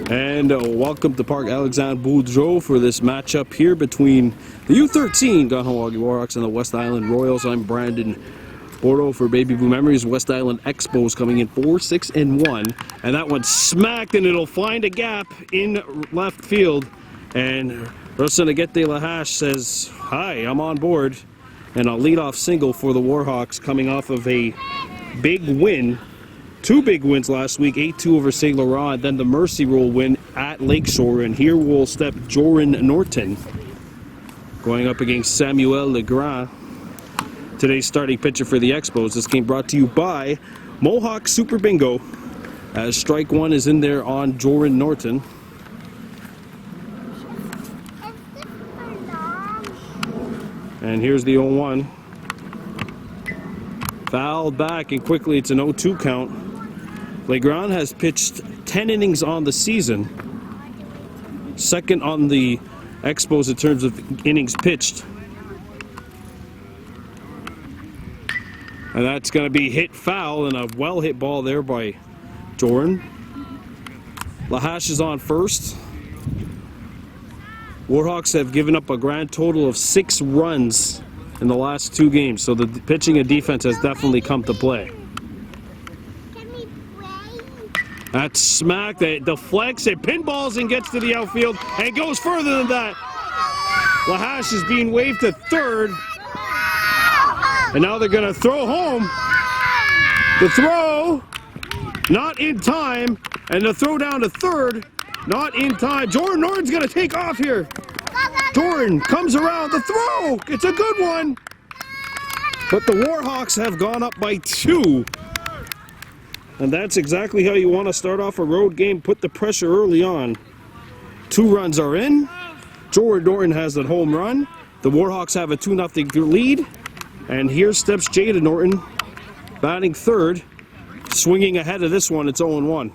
And welcome to Park Alexandre Boudreau for this matchup here between the U13 Kahnawake Warhawks and the West Island Royals. I'm Brandon Bordeaux for Baby Blue Memories. West Island Expos coming in 4-6-1, and that one smacked, and it'll find a gap in left field. And Rosanagete Lahash says, "Hi, I'm on board," and a leadoff single for the Warhawks, coming off of a big win. Two big wins last week, 8-2 over St. Laurent, then the Mercy Rule win at Lakeshore. And here will step Joran Norton going up against Samuel Legrand, today's starting pitcher for the Expos. This game brought to you by Mohawk Super Bingo, as strike one is in there on Joran Norton. And here's the 0-1. Fouled back, and quickly it's an 0-2 count. Legrand has pitched 10 innings on the season, second on the Expos in terms of innings pitched. And that's going to be hit foul, and a well-hit ball there by Joran. Lahash is on first. Warhawks have given up a grand total of 6 runs in the last 2 games, so the pitching and defense has definitely come to play. That's smacked, that deflects, it pinballs and gets to the outfield and goes further than that. Lahash is being waved to third, and now they're going to throw home. The throw, not in time, and the throw down to third, not in time. Joran Norton's going to take off here. Joran comes around, the throw, it's a good one. But the Warhawks have gone up by 2. And that's exactly how you want to start off a road game. Put the pressure early on. 2 runs are in. Joran Norton has that home run. The Warhawks have a 2-0 lead. And here steps Jada Norton, batting third. Swinging ahead of this one, it's 0-1.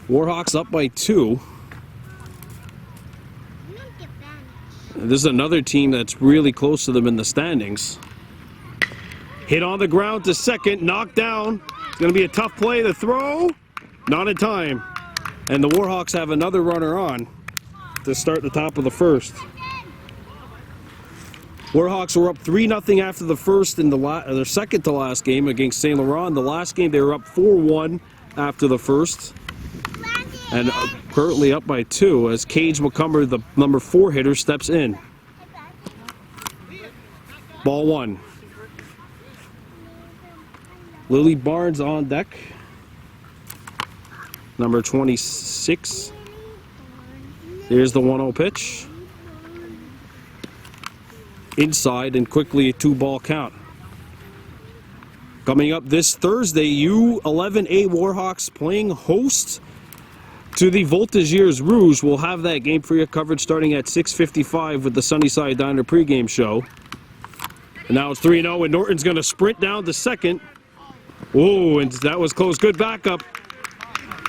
Warhawks up by 2. And this is another team that's really close to them in the standings. Hit on the ground to second, knocked down. It's going to be a tough play. The throw, not in time. And the Warhawks have another runner on to start the top of the first. Warhawks were up 3-0 after the first in their second to last game against St. Laurent. The last game they were up 4-1 after the first. And currently up by 2 as Cage McCumber, the number 4 hitter, steps in. Ball 1. Lily Barnes on deck, number 26. Here's the 1-0 pitch. Inside, and quickly a 2-ball count. Coming up this Thursday, U11A Warhawks playing host to the Voltigeurs Rouge. We'll have that game for your coverage starting at 6:55 with the Sunnyside Diner pregame show. And now it's 3-0, and Norton's going to sprint down to second. Oh, and that was close. Good backup.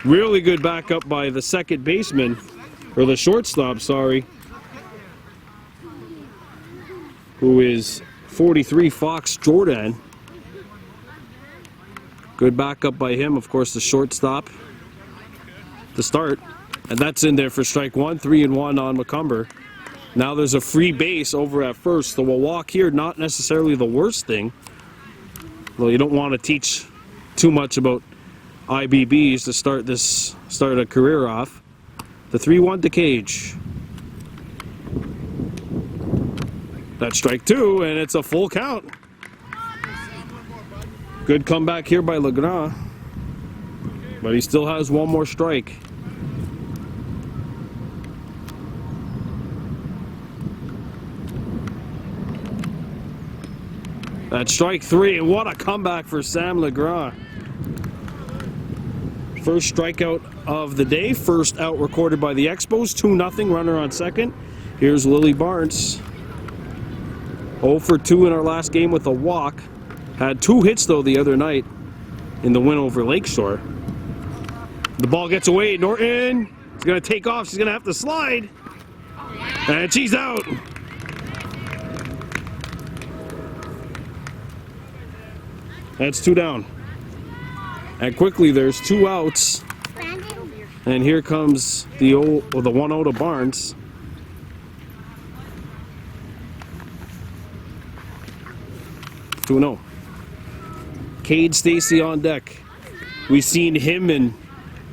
Really good backup by the second baseman, or the shortstop, sorry, who is 43, Fox Jordan. Good backup by him, of course, the shortstop to start. And that's in there for strike 1, 3-1 on McCumber. Now there's a free base over at first, so a walk here, not necessarily the worst thing. Well, you don't want to teach too much about IBBs to start a career off. The 3-1 to Cage. That's strike 2, and it's a full count. Good comeback here by Legrand, but he still has one more strike. That's strike 3, and what a comeback for Sam Legrand. First strikeout of the day, first out recorded by the Expos, 2-0, runner on second. Here's Lily Barnes. 0 for 2 in our last game with a walk. Had 2 hits though the other night in the win over Lakeshore. The ball gets away, Norton. She's gonna take off, she's gonna have to slide. And she's out. That's 2 down. And quickly, there's 2 outs. And here comes the 1-0 to Barnes. To 0. Cade Stacy on deck. We've seen him and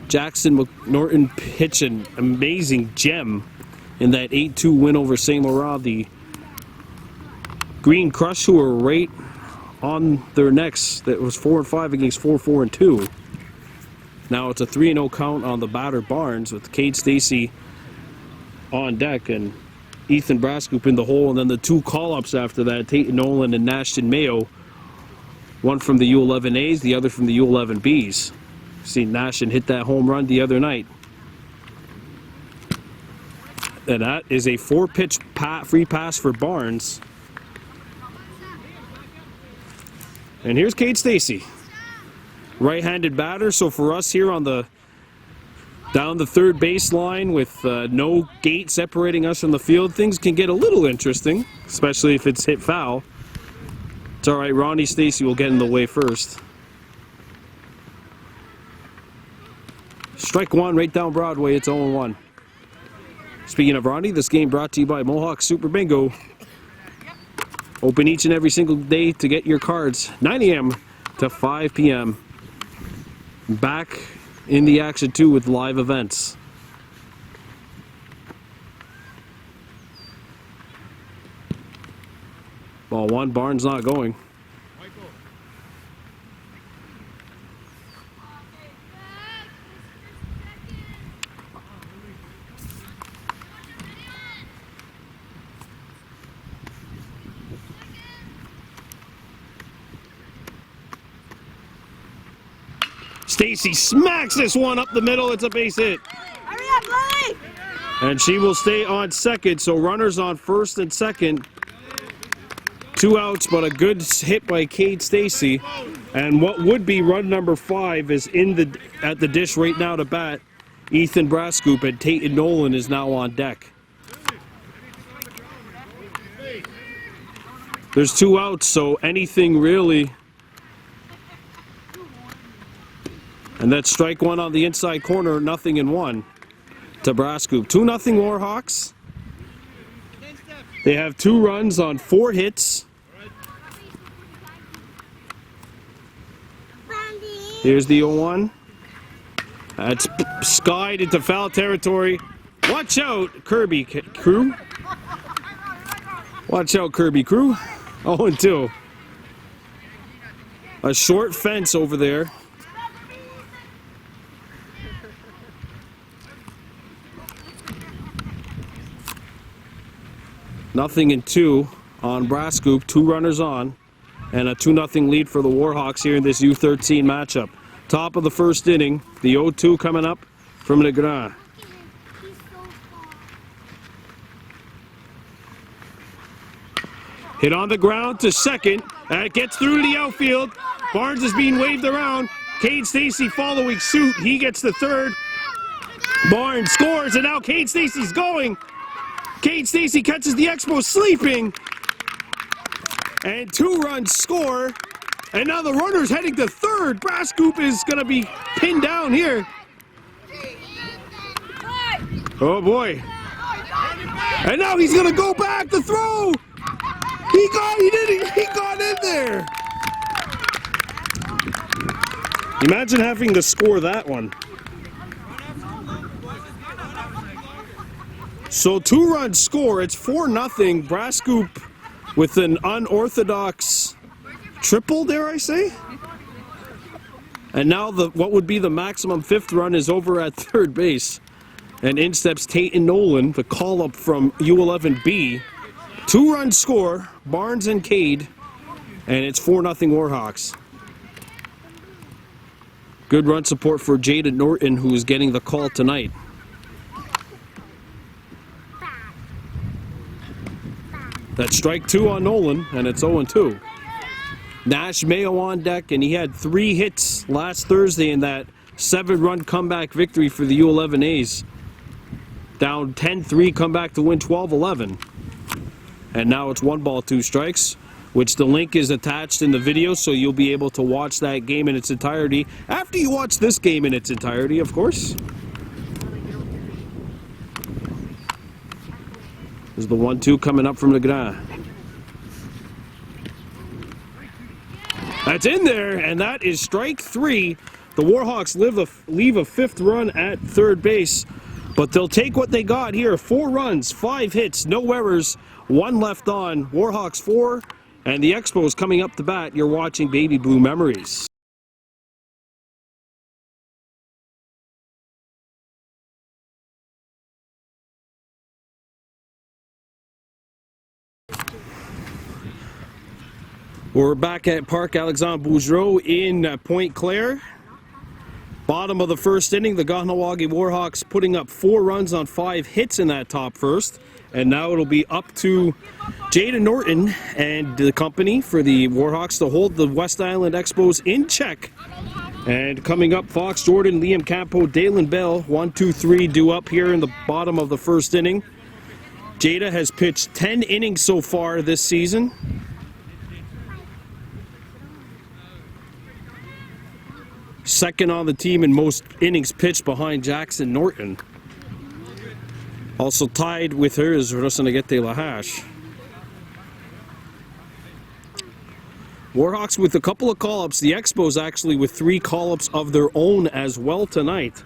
Jackson McNorton pitch an amazing gem in that 8-2 win over St. Laurent. The Green Crush, who were right on their necks, that was 4-5 against 4-4-2. Now it's a 3-0 count on the batter Barnes with Cade Stacy on deck and Ethan Brascoop in the hole, and then the 2 call-ups after that, Tate Nolan and Nashton Mayo. One from the U11As, the other from the U11Bs. Seen Nashton hit that home run the other night. And that is a 4-pitch free pass for Barnes. And here's Cade Stacy. Right-handed batter, so for us here on the down the third baseline with no gate separating us from the field, things can get a little interesting, especially if it's hit foul. It's all right, Ronnie Stacy will get in the way first. Strike 1 right down Broadway, it's 0-1. Speaking of Ronnie, this game brought to you by Mohawk Super Bingo. Open each and every single day to get your cards, 9 a.m. to 5 p.m. Back in the action too with live events. Ball 1, Barnes not going. Stacy smacks this one up the middle. It's a base hit. Hurry up, Lily! And she will stay on second. So runners on first and second. 2 outs, but a good hit by Cade Stacy. And what would be run number 5 is at the dish right now to bat. Ethan Brascoop, and Tate Nolan is now on deck. There's 2 outs, so anything really. And that's strike 1 on the inside corner, 0-1 to Brascoop. 2-0 Warhawks. They have 2 runs on 4 hits. Here's the 0-1. That's skied into foul territory. Watch out, Kirby Crew. Watch out, Kirby Crew. 0-2. A short fence over there. Nothing and 2 on Brascoop, 2 runners on, and a 2-0 lead for the Warhawks here in this U13 matchup. Top of the first inning, the 0-2 coming up from Legrand. Hit on the ground to second, and it gets through to the outfield. Barnes is being waved around. Cade Stacy following suit. He gets the third. Barnes scores, and now Cade Stacy's going. Cade Stacy catches the Expos sleeping, and 2 runs score, and now the runner's heading to third. Brascoop is going to be pinned down here. Oh boy. And now he's going to go back to throw. He got in there. Imagine having to score that one. So 2-run score, it's 4-0. Brascoop with an unorthodox triple, dare I say? And now what would be the maximum 5th run is over at third base. And in steps Tate and Nolan, the call-up from U11B. 2-run score, Barnes and Cade, and it's 4-0 Warhawks. Good run support for Jaden Norton, who's getting the call tonight. That's strike 2 on Nolan, and it's 0-2. Nash Mayo on deck, and he had 3 hits last Thursday in that 7-run comeback victory for the U11As. Down 10-3, come back to win 12-11. And now it's 1 ball, 2 strikes. which the link is attached in the video, so you'll be able to watch that game in its entirety after you watch this game in its entirety, of course. There's the 1-2 coming up from Legrand. That's in there, and that is strike 3. The Warhawks leave a 5th run at third base, but they'll take what they got here. 4 runs, 5 hits, no errors, 1 left on. Warhawks 4, and the Expos coming up to bat. You're watching Baby Blue Memories. We're back at Parc Alexandre Boudreau in Pointe Claire. Bottom of the first inning, the Kahnawake Warhawks putting up 4 runs on 5 hits in that top first. And now it'll be up to Jada Norton and the company for the Warhawks to hold the West Island Expos in check. And coming up, Fox Jordan, Liam Campo, Dalen Bell, 1, 2, 3 due up here in the bottom of the first inning. Jada has pitched 10 innings so far this season. Second on the team in most innings pitched behind Jackson Norton. Also tied with her is Rosanagete Lahash. Warhawks with a couple of call-ups. The Expos actually with 3 call-ups of their own as well tonight.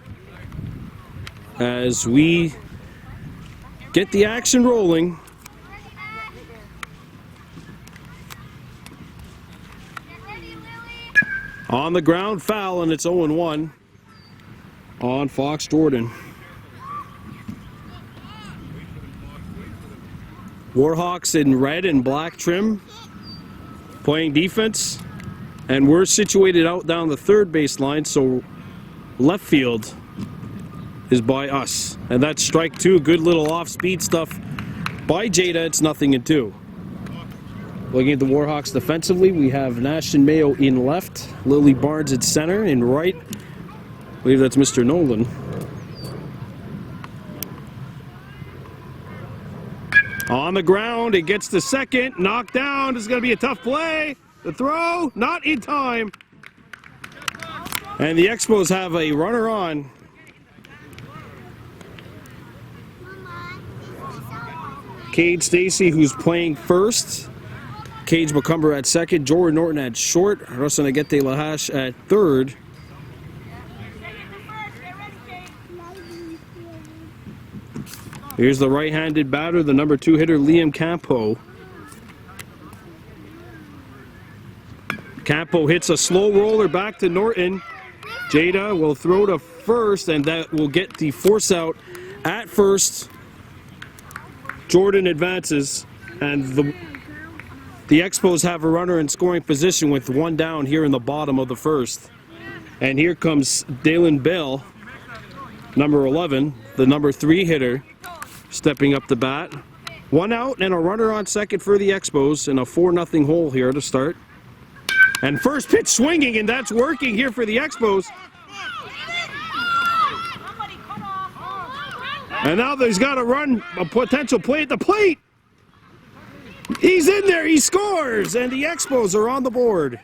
As we get the action rolling. On the ground, foul, and it's 0-1 on Fox Jordan. Warhawks in red and black trim, playing defense, and we're situated out down the third baseline, so left field is by us. And that's strike 2, good little off-speed stuff by Jada. It's 0-2. Looking at the Warhawks defensively, we have Nash and Mayo in left, Lily Barnes at center. In right, I believe that's Mr. Nolan. On the ground, it gets to second, knocked down. This is going to be a tough play. The throw, not in time. And the Expos have a runner on. Cade Stacy, who's playing first. Cage McCumber at second, Jordan Norton at short, Rosanagete Lahash at third. Here's the right-handed batter, the number 2 hitter, Liam Campo. Campo hits a slow roller back to Norton. Jada will throw to first, and that will get the force out at first. Jordan advances, and the Expos have a runner in scoring position with 1 down here in the bottom of the first. And here comes Dalen Bell, number 11, the number 3 hitter, stepping up to bat. 1 out and a runner on second for the Expos in a 4-0 hole here to start. And first pitch swinging, and that's working here for the Expos. And now there's got to run a potential play at the plate. He's in there, he scores, and the Expos are on the board.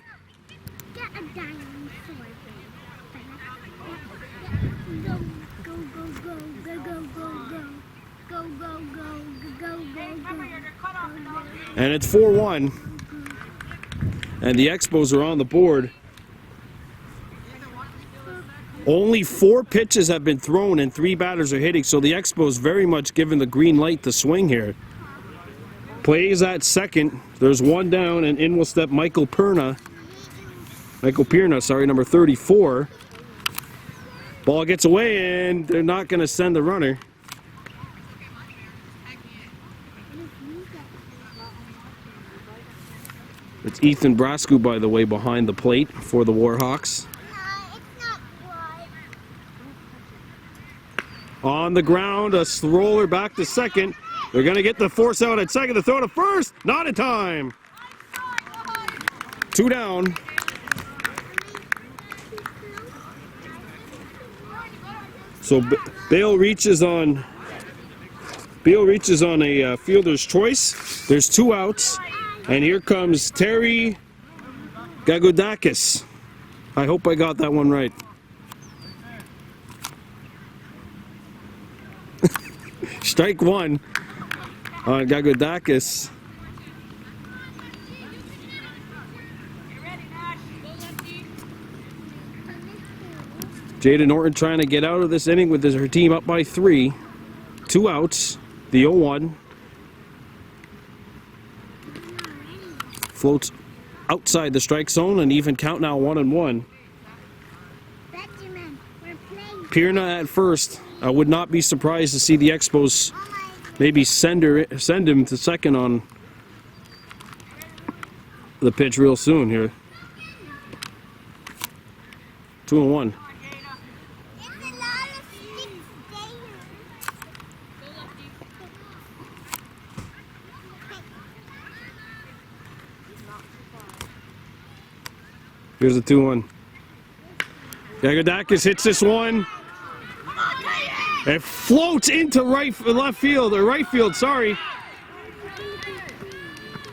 And it's 4-1. And the Expos are on the board. Only 4 pitches have been thrown and 3 batters are hitting, so the Expos very much given the green light to swing here. Plays at second. There's 1 down, and in will step Michael Pirna, number 34. Ball gets away, and they're not going to send the runner. It's Ethan Brascu, by the way, behind the plate for the Warhawks. On the ground, a roller back to second. They're going to get the force out at second. The throw to first, not in time. 2 down. So Bale reaches on a fielder's choice. There's 2 outs. And here comes Terry Gagodakis. I hope I got that one right. Strike one on Gagodakis. Jada Norton trying to get out of this inning with her team up by 3. 2 outs. The 0-1. Floats outside the strike zone, and even count now 1-1. Pierna at first. I would not be surprised to see the Expos maybe send him to second on the pitch real soon here. 2-1. Here's the 2-1. Gagodakis hits this one. It floats into right field, sorry.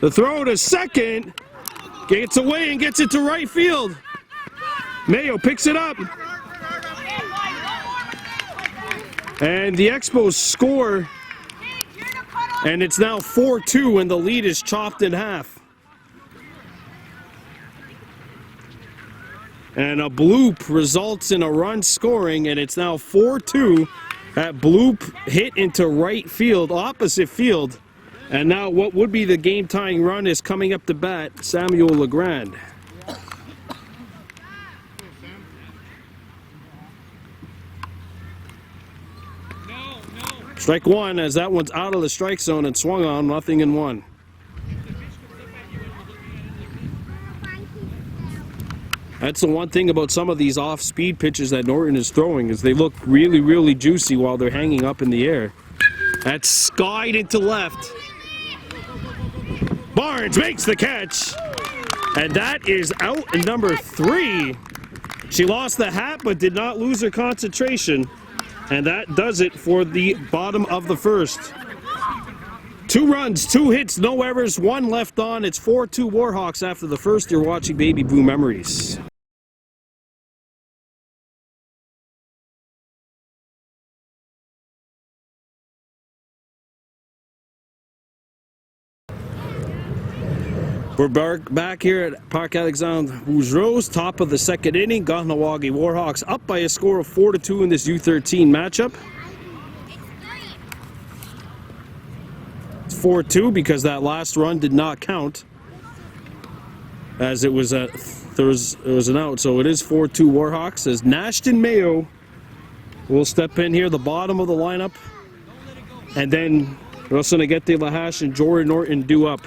The throw to second. Gets away and gets it to right field. Mayo picks it up. And the Expos score. And it's now 4-2 and the lead is chopped in half. And a bloop results in a run scoring, and it's now 4-2. That bloop hit into right field, opposite field. And now what would be the game-tying run is coming up to bat, Samuel Legrand. Strike one as that one's out of the strike zone and swung on, 0-1. That's the one thing about some of these off-speed pitches that Norton is throwing is they look really, really juicy while they're hanging up in the air. That's skied into left. Barnes makes the catch. And that is out number 3. She lost the hat but did not lose her concentration. And that does it for the bottom of the first. 2 runs, 2 hits, no errors, 1 left on. It's 4-2 Warhawks after the first. You're watching Baby Blue Memories. We're back here at Parc Alexandre Bougreau's, top of the second inning. Kahnawake Warhawks up by a score of 4-2 in this U13 matchup. It's 4-2 because that last run did not count, as it was there was an out. So it is 4-2 Warhawks as Nashton Mayo will step in here, the bottom of the lineup, and then Rosanagete Lahash and Jordan Norton due up.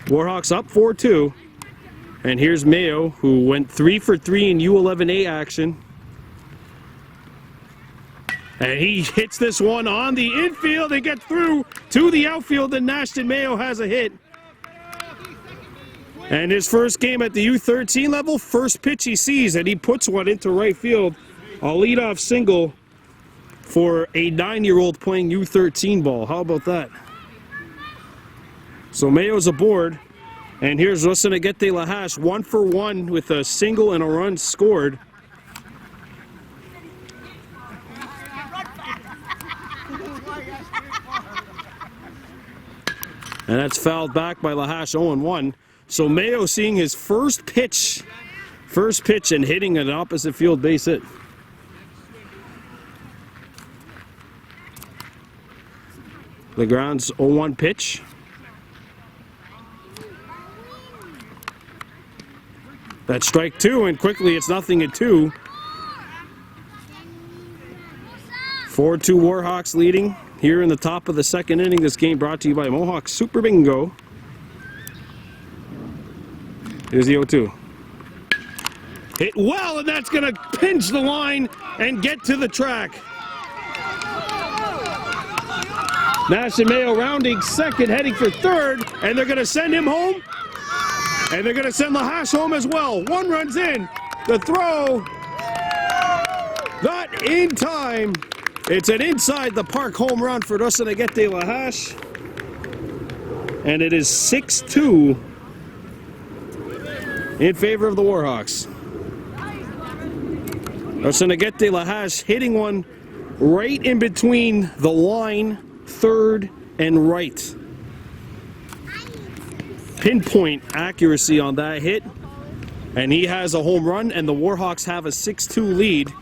Warhawks up 4-2, and here's Mayo, who went 3 for 3 in U11A action. And he hits this one on the infield and gets through to the outfield, and Nashton Mayo has a hit. And his first game at the U13 level, first pitch he sees, and he puts one into right field. A leadoff single for a 9-year-old playing U13 ball. How about that? So Mayo's aboard, and here's Rosanagete Lahash, 1 for 1 with a single and a run scored. And that's fouled back by Lahash, 0-1. So Mayo seeing his first pitch and hitting an opposite field base hit. Legrand's 0-1 pitch. That's strike 2, and quickly it's 0-2. 4-2 Warhawks leading here in the top of the second inning. This game brought to you by Mohawk Super Bingo. Here's the 0-2. Hit well, and that's going to pinch the line and get to the track. Nash and Mayo rounding second, heading for third, and they're going to send him home. And they're going to send Lahash home as well. 1 run's in. The throw, not in time. It's an inside the park home run for Rosanagete Lahash. And it is 6-2 in favor of the Warhawks. Arsenagete Lahash hitting one right in between the line, third and right. Pinpoint accuracy on that hit. And he has a home run, and the Warhawks have a 6-2 lead.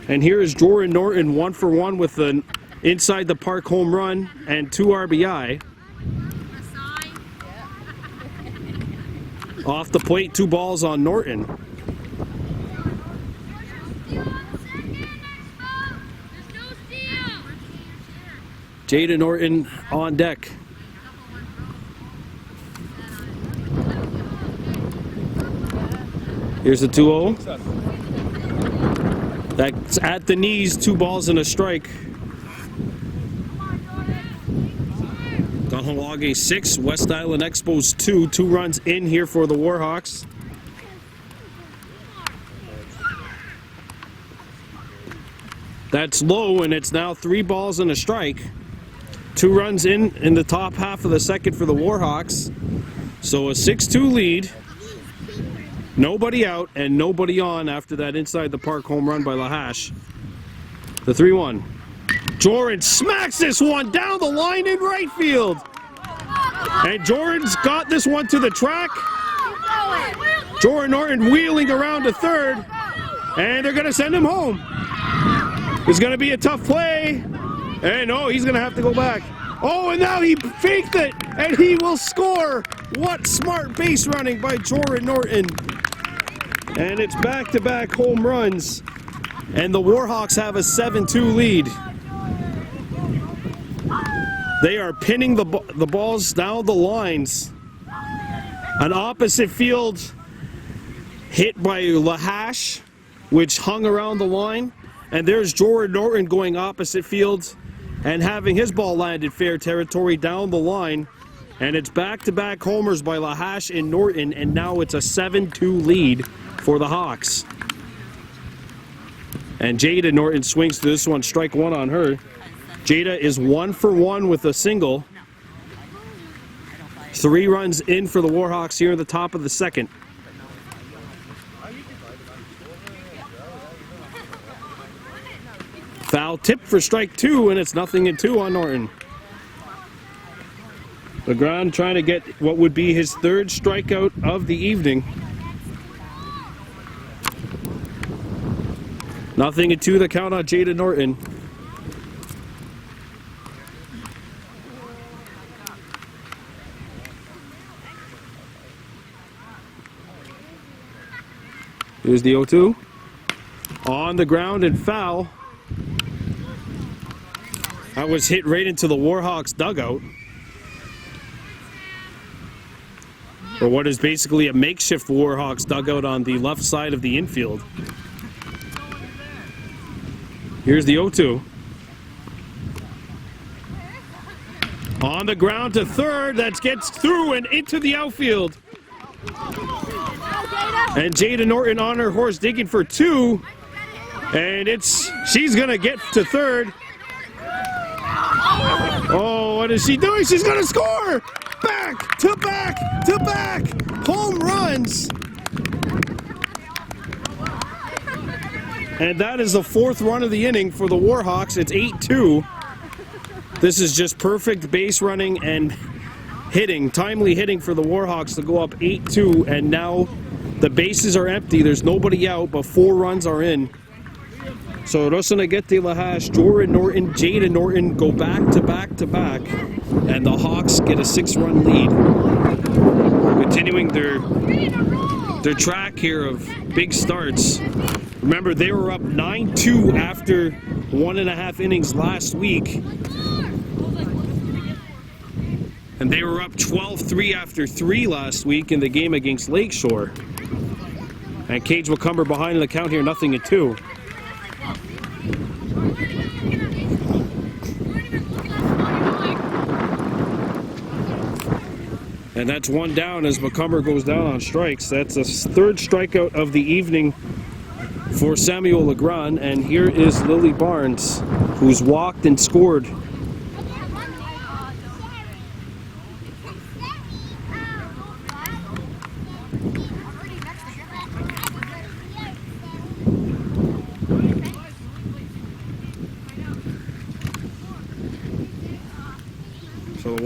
And here is Jordan Norton 1-for-1 with an inside the park home run and 2 RBI. Off the plate, 2 balls on Norton. Jaden Norton on deck. Here's the 2-0. That's at the knees, 2 balls and a strike. Kahnawake 6, West Island Expos 2. 2 runs in here for the Warhawks. That's low, and it's now 3 balls and a strike. 2 runs in the top half of the second for the Warhawks. So a 6-2 lead. Nobody out and nobody on after that inside the park home run by Lahash. The 3-1. Jordan smacks this one down the line in right field. And Jordan's got this one to the track. Jordan Norton wheeling around to third. And they're going to send him home. It's going to be a tough play. And oh, he's going to have to go back. Oh, and now he faked it. And he will score. What smart base running by Jordan Norton. And it's back-to-back home runs. And the Warhawks have a 7-2 lead. They are pinning the balls down the lines. An opposite field hit by Lahash, which hung around the line. And there's Jordan Norton going opposite field and having his ball landed fair territory down the line. And it's back-to-back homers by Lahash and Norton, and now it's a 7-2 lead for the Hawks. And Jada Norton swings to this one, strike 1 on her. Jada is 1-for-1 with a single. 3 runs in for the Warhawks here in the top of the second. Foul tip for strike 2, and it's 0-2 on Norton. LeGrand trying to get what would be his 3rd strikeout of the evening. 0-2 the count on Jada Norton. Here's the 0-2. On the ground and foul. That was hit right into the Warhawks dugout. Or what is basically a makeshift Warhawks dugout on the left side of the infield. Here's the 0-2. On the ground to third, that gets through and into the outfield. And Jada Norton on her horse digging for 2. And she's gonna get to third. Oh, what is she doing? She's gonna score! Back to back to back home runs. And that is the 4th run of the inning for the Warhawks. It's 8-2. This is just perfect base running and hitting, timely hitting for the Warhawks to go up 8-2. And now the bases are empty. There's nobody out, but 4 runs are in. So Arsenagete Lahash, Jordan Norton, Jada Norton go back to back to back. And the Hawks get a 6-run lead. Continuing their track here of big starts. Remember, they were up 9-2 after 1.5 innings last week. And they were up 12-3 after 3 last week in the game against Lakeshore. And Cage McCumber behind in the count here, 0-2. And that's 1 down as McCumber goes down on strikes. That's a 3rd strikeout of the evening for Samuel Legrand. And here is Lily Barnes, who's walked and scored.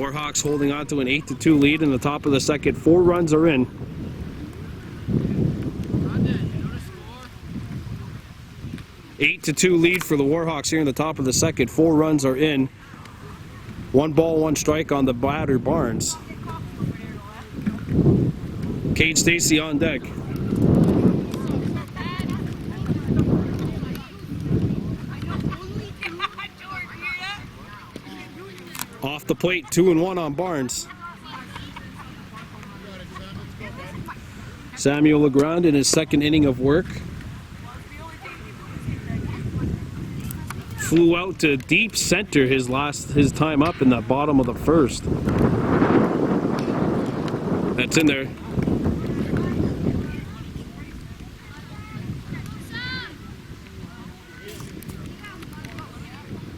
Warhawks holding on to an 8-2 lead in the top of the second. 4 runs are in. Eight to 2 lead for the Warhawks here in the top of the second. 4 runs are in. 1 ball, 1 strike on the batter, Barnes. Cade Stacy on deck. Off the plate, 2-1 on Barnes. Samuel Legrand in his second inning of work. Flew out to deep center his time up in the bottom of the first. That's in there.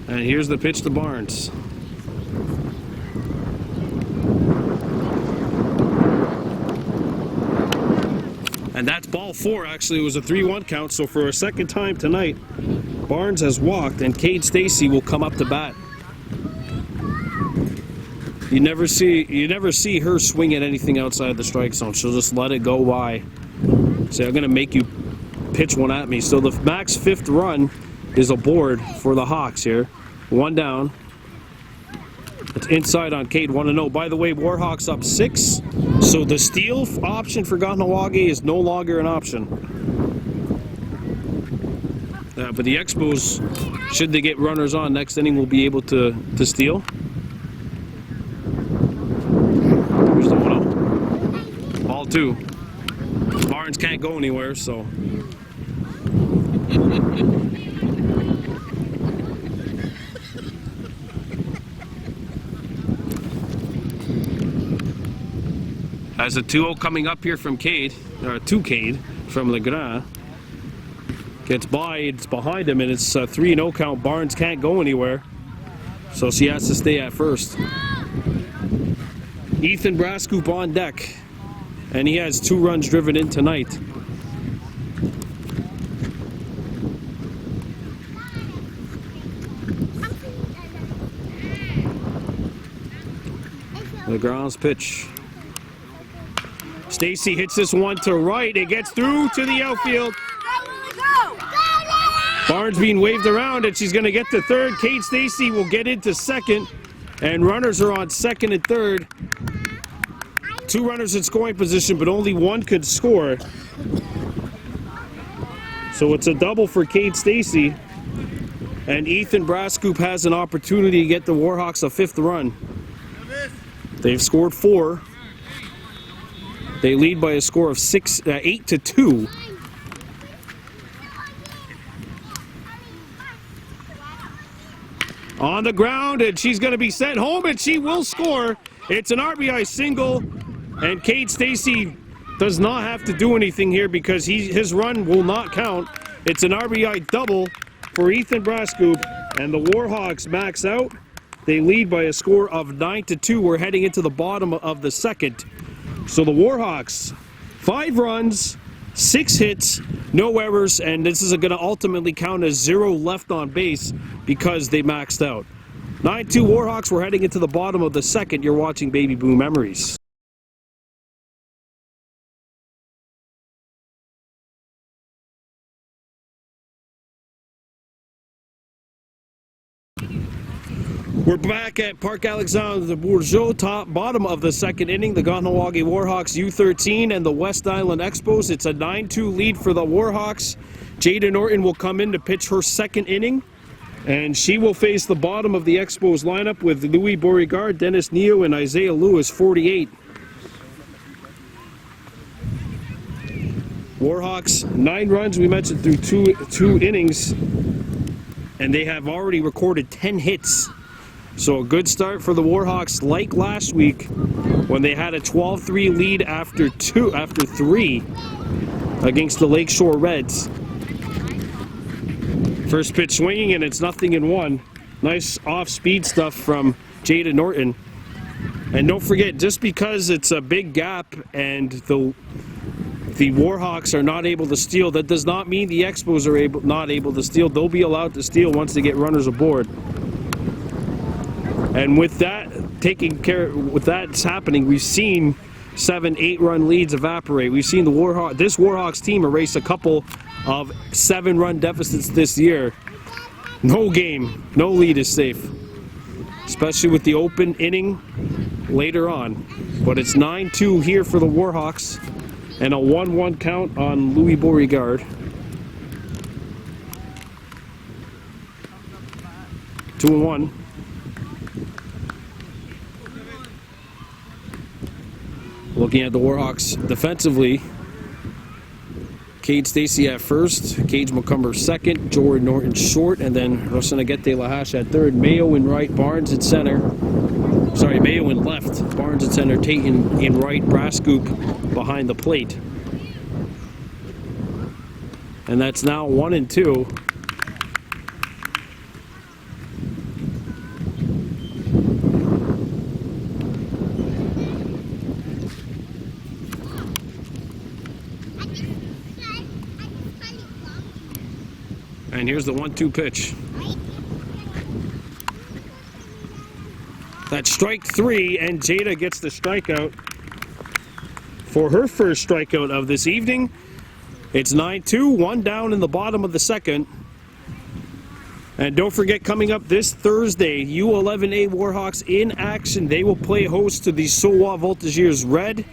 And here's the pitch to Barnes. And that's ball 4. Actually, it was a 3-1 count. So for a second time tonight, Barnes has walked, and Cade Stacy will come up to bat. You never see her swing at anything outside the strike zone. She'll just let it go by. Say, I'm going to make you pitch one at me. So the max 5th run is aboard for the Hawks here. 1 down. It's inside on Cade, 1-0. By the way, Warhawks up 6. So the steal option for Kahnawake is no longer an option. But the Expos, should they get runners on, next inning will be able to steal. Here's the 1-0. Ball 2. Barnes can't go anywhere, so. As a 2-0 coming up here from Cade, or to Cade from Legrand. Gets by, it's behind him, and it's a 3-0 count. Barnes can't go anywhere, so she has to stay at first. Ethan Brascoop on deck, and he has 2 runs driven in tonight. Legrand's pitch. Stacy hits this one to right. It gets through to the outfield. Barnes being waved around, and she's going to get to third. Cade Stacy will get into second, and runners are on second and third. 2 runners in scoring position, but only 1 could score. So it's a double for Cade Stacy, and Ethan Brascoop has an opportunity to get the Warhawks a 5th run. They've scored 4. They lead by a score of 8-2. On the ground, and she's going to be sent home, and she will score. It's an RBI single, and Cade Stacy does not have to do anything here because his run will not count. It's an RBI double for Ethan Brascoop, and the Warhawks max out. They lead by a score of 9-2. We're heading into the bottom of the second. So the Warhawks, 5 runs, 6 hits, no errors, and this is going to ultimately count as 0 left on base because they maxed out. 9-2 Warhawks, we're heading into the bottom of the second. You're watching Baby Boom Memories. We're back at Parc Alexandre Bourgeot, bottom of the second inning. The Kahnawake Warhawks U13 and the West Island Expos. It's a 9-2 lead for the Warhawks. Jada Norton will come in to pitch her second inning, and she will face the bottom of the Expos lineup with Louis Beauregard, Dennis Neo, and Isaiah Lewis, 48. Warhawks, 9 runs, we mentioned, through two innings, and they have already recorded 10 hits. So a good start for the Warhawks, like last week when they had a 12-3 lead after 3 against the Lakeshore Reds. First pitch swinging, and it's 0-1. Nice off-speed stuff from Jada Norton. And don't forget, just because it's a big gap and the Warhawks are not able to steal, that does not mean the Expos are not able to steal. They'll be allowed to steal once they get runners aboard. And with that that's happening, we've seen 7-8 run leads evaporate. We've seen this Warhawks team erase a couple of 7 run deficits this year. No game, no lead is safe, especially with the open inning later on. But it's 9-2 here for the Warhawks and a 1-1 count on Louis Beauregard. 2-1. Looking at the Warhawks defensively, Cade Stacy at first, Cage McCumber second, Jordan Norton short, and then Rosanagete Lahash at third, Mayo in right, Barnes at center. Sorry, Mayo in left, Barnes at center, Tatum in right, Brascoop behind the plate. And that's now 1-2. And here's the 1-2 pitch. That's strike 3, and Jada gets the strikeout for her first strikeout of this evening. It's 9-2, 1 down in the bottom of the second. And don't forget, coming up this Thursday, U11A Warhawks in action. They will play host to the Sowa Voltigeurs Red.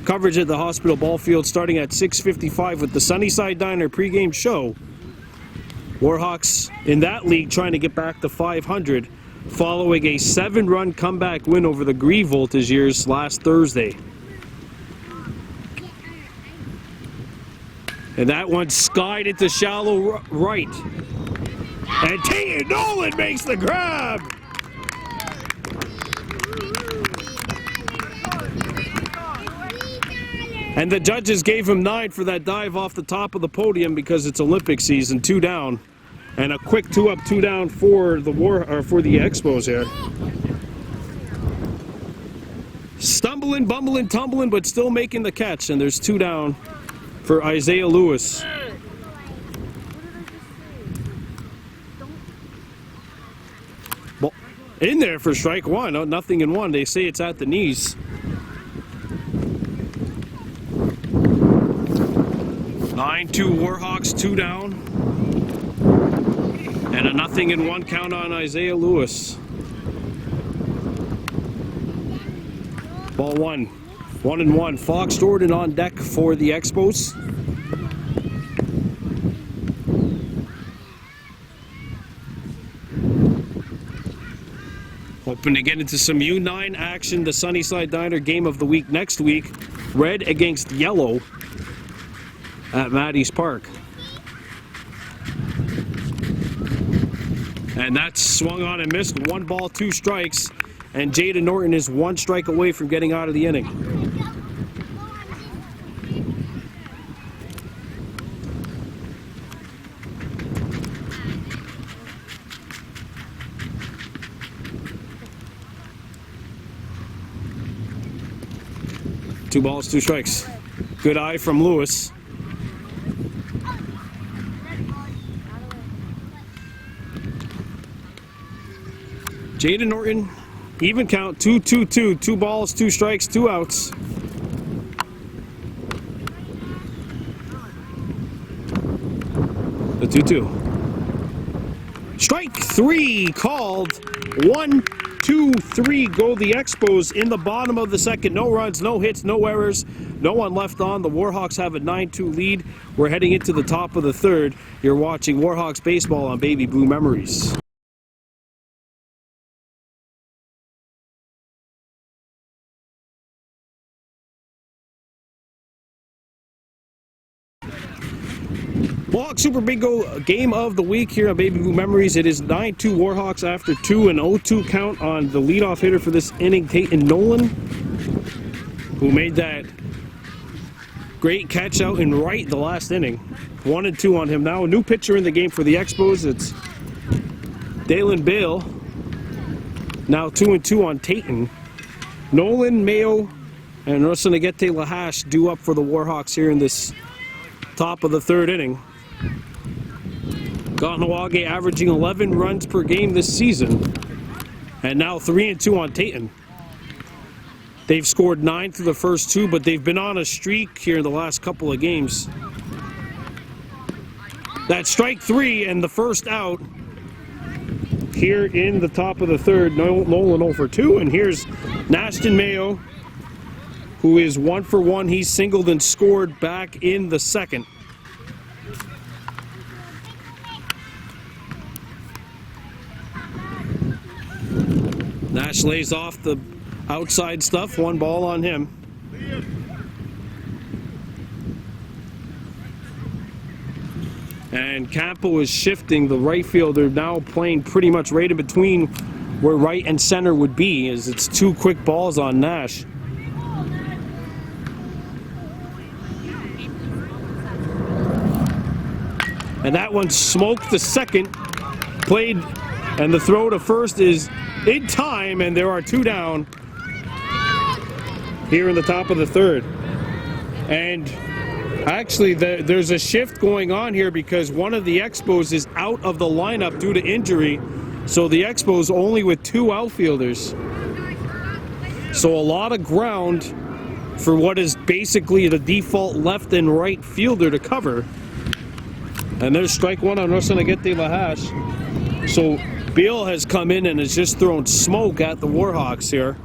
Coverage at the Hospital Ball Field starting at 6:55 with the Sunnyside Diner pregame show. Warhawks in that league trying to get back to 500 following a 7-run comeback win over the Gree Voltigeurs last Thursday. And that one skied into shallow right. And Tatum Nolan makes the grab. And the judges gave him 9 for that dive off the top of the podium because it's Olympic season, 2 down. And a quick 2 up, 2 down for the Expos here. Stumbling, bumbling, tumbling, but still making the catch. And there's 2 down for Isaiah Lewis. Well, in there for strike 1. Oh, nothing in 1. They say it's at the knees. 9-2 Warhawks, 2 down. And a 0-1 count on Isaiah Lewis. Ball 1. 1-1. Fox Jordan on deck for the Expos. Hoping to get into some U9 action. The Sunnyside Diner game of the week next week. Red against yellow at Maddie's Park. And that's swung on and missed. 1 ball, 2 strikes. And Jada Norton is 1 strike away from getting out of the inning. Two balls, 2 strikes. Good eye from Lewis. Jada Norton, even count, 2-2-2, 2 balls, 2 strikes, 2 outs. The 2-2. Strike 3 called. 1, 2, 3 go the Expos in the bottom of the second. No runs, no hits, no errors, no one left on. The Warhawks have a 9-2 lead. We're heading into the top of the third. You're watching Warhawks baseball on Baby Blue Memories. Warhawks Super Bingo game of the week here on Baby Blue Memories. It is 9-2 Warhawks after 2, an 0-2 count on the leadoff hitter for this inning, Tatum Nolan, who made that great catch out in right the last inning. 1-2 on him now. A new pitcher in the game for the Expos. It's Dalen Bale. Now 2-2 on Tatum. Nolan, Mayo, and Rosanagete Lahash due up for the Warhawks here in this top of the third inning. Kahnawake averaging 11 runs per game this season. And now 3-2 on Tatum. They've scored 9 through the first 2, but they've been on a streak here in the last couple of games. That's strike 3 and the first out here in the top of the third. Nolan 0 for 2, and here's Nashton Mayo, who is 1 for 1. He's singled and scored back in the second. Nash lays off the outside stuff, 1 ball on him. And Campo is shifting the right fielder, now playing pretty much right in between where right and center would be, as it's 2 quick balls on Nash. And that one smoked the second, played, and the throw to first is in time, and there are 2 down here in the top of the third. And actually, there's a shift going on here because one of the Expos is out of the lineup due to injury. So the Expos only with 2 outfielders. So a lot of ground for what is basically the default left and right fielder to cover. And there's strike 1 on Kahnawake Lahash. So Beal has come in and has just thrown smoke at the Warhawks here.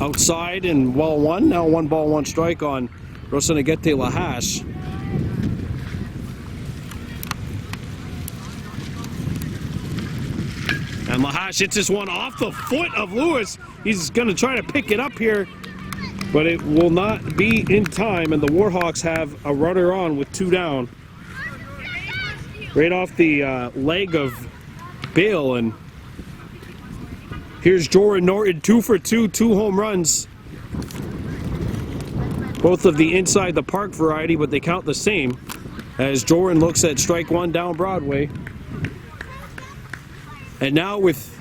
Outside and ball 1, now 1 ball 1 strike on Kahnawake Lahash. And Lahash hits this one off the foot of Lewis. He's going to try to pick it up here, but it will not be in time, and the Warhawks have a runner on with 2 down. Right off the leg of Bale, and here's Jordan Norton, 2 for 2, 2 home runs. Both of the inside the park variety, but they count the same. As Jordan looks at strike 1 down Broadway. And now with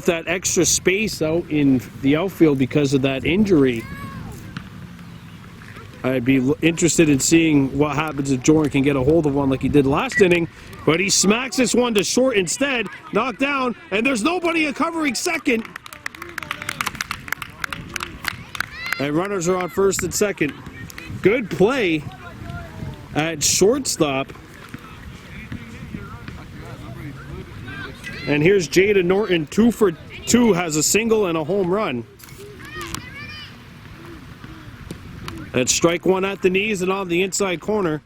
that extra space out in the outfield because of that injury, I'd be interested in seeing what happens if Jordan can get a hold of one like he did last inning. But he smacks this one to short instead, knocked down, and there's nobody covering second. And runners are on first and second. Good play at shortstop. And here's Jada Norton, 2 for 2, has a single and a home run. That's strike 1 at the knees and on the inside corner.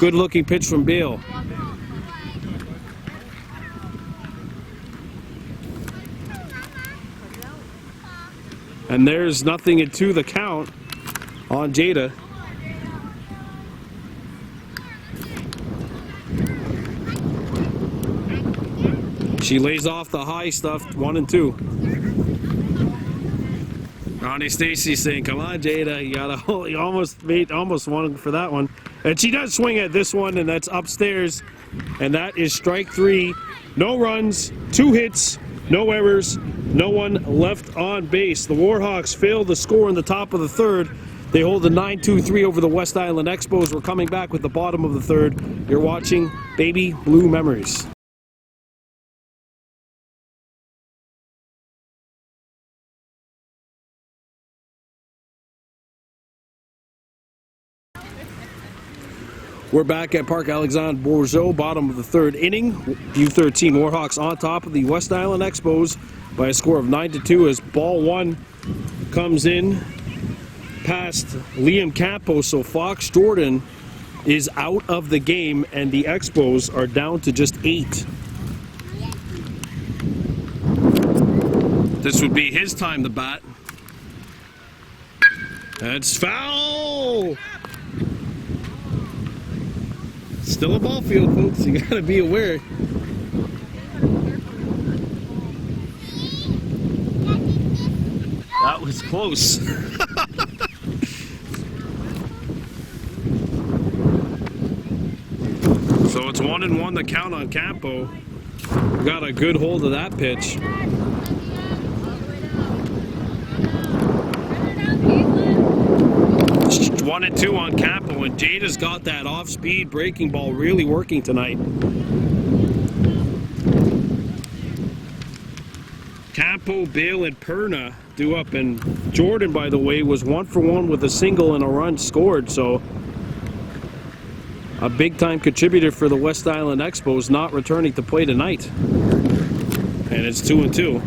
Good looking pitch from Bale. And there's 0-2 the count on Jada. She lays off the high stuff, 1-2. Ronnie Stacy saying, "Come on, Jada, you almost won for that one." And she does swing at this one, and that's upstairs. And that is strike 3. No runs, 2 hits, no errors, no one left on base. The Warhawks failed to score in the top of the third. They hold the 9-2-3 over the West Island Expos. We're coming back with the bottom of the third. You're watching Baby Blue Memories. We're back at Parc Alexandre Bourgeot, bottom of the third inning. U13 Warhawks on top of the West Island Expos by a score of 9-2 as ball 1 comes in past Liam Campos. So Fox Jordan is out of the game and the Expos are down to just 8. This would be his time to bat. That's foul! Still a ball field, folks. You gotta be aware. That was close. So it's 1-1 the count on Campo. Got a good hold of that pitch. 1-2 on Campo, and Jada's got that off-speed breaking ball really working tonight. Campo, Bale, and Perna due up, and Jordan, by the way, was 1-for-1 with a single and a run scored, so a big-time contributor for the West Island Expos, not returning to play tonight. And it's 2-2.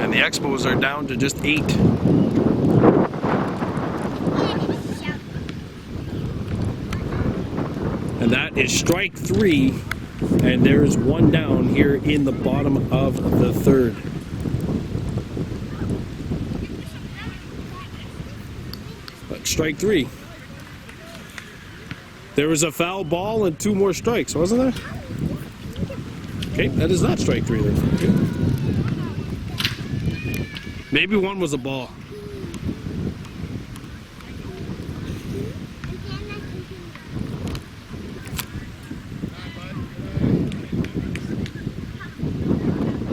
And the Expos are down to just 8. And that is strike 3, and there is 1 down here in the bottom of the 3rd. But strike 3. There was a foul ball and 2 more strikes, wasn't there? Okay, that is not strike 3 then. Okay. Maybe 1 was a ball.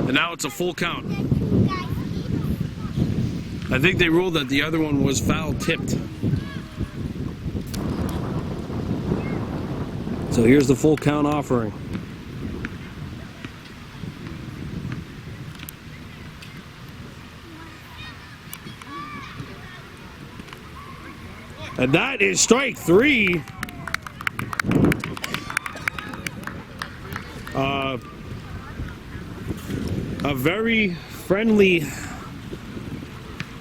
And now it's a full count. I think they ruled that the other one was foul tipped. So here's the full count offering. And that is strike 3. A very friendly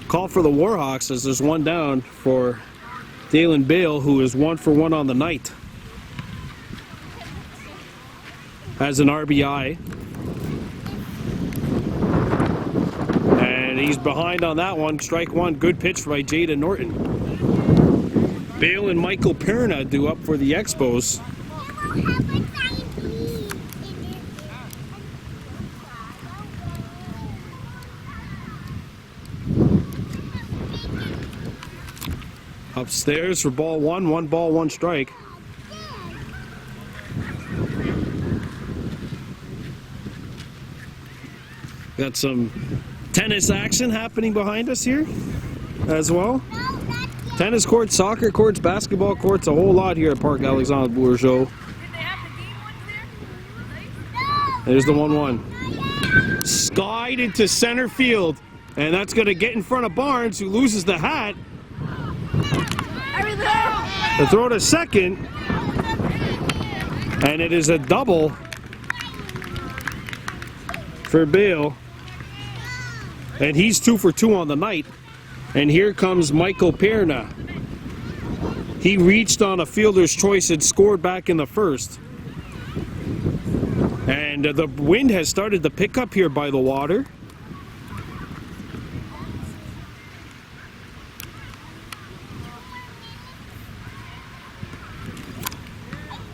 call for the Warhawks, as there's 1 down for Dalen Bale, who is 1-for-1 on the night. Has an RBI. And he's behind on that one. Strike 1. Good pitch by Jada Norton. Bale and Michael Perna due up for the Expos. Upstairs for ball 1. 1 ball, 1 strike. Got some tennis action happening behind us here as well. Tennis courts, soccer courts, basketball courts, a whole lot here at Parc Alexandre Bourgeot. There's the 1-1. Skied into center field, and that's going to get in front of Barnes, who loses the hat. The throw to second, and it is a double for Bale. And he's 2-for-2 on the night. And here comes Michael Perna. He reached on a fielder's choice and scored back in the first. And the wind has started to pick up here by the water.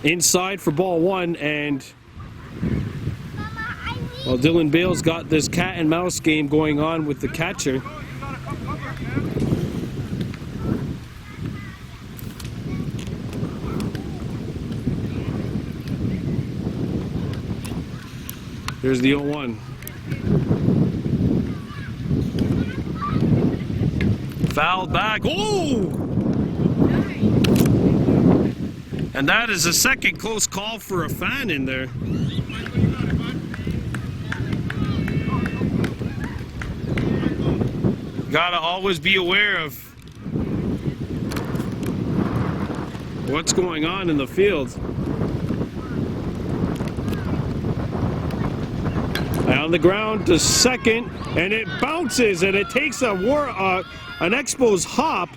Inside for ball 1, and well, Dylan Bale's got this cat and mouse game going on with the catcher. Here's the 0-1. Fouled back. Oh! And that is a second close call for a fan in there. Gotta always be aware of what's going on in the field. On the ground to second, and it bounces, and it takes an Expos hop.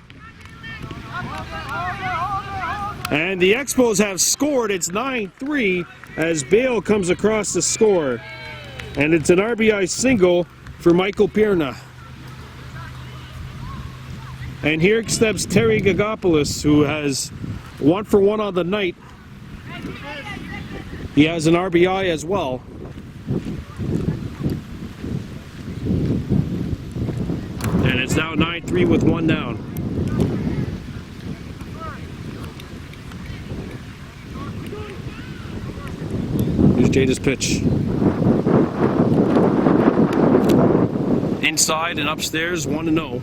And the Expos have scored. It's 9-3 as Bale comes across the score. And it's an RBI single for Michael Perna. And here steps Terry Gagopoulos, who has 1-for-1 on the night. He has an RBI as well. And it's now 9-3 with 1 down. Here's Jada's pitch. Inside and upstairs, 1-0.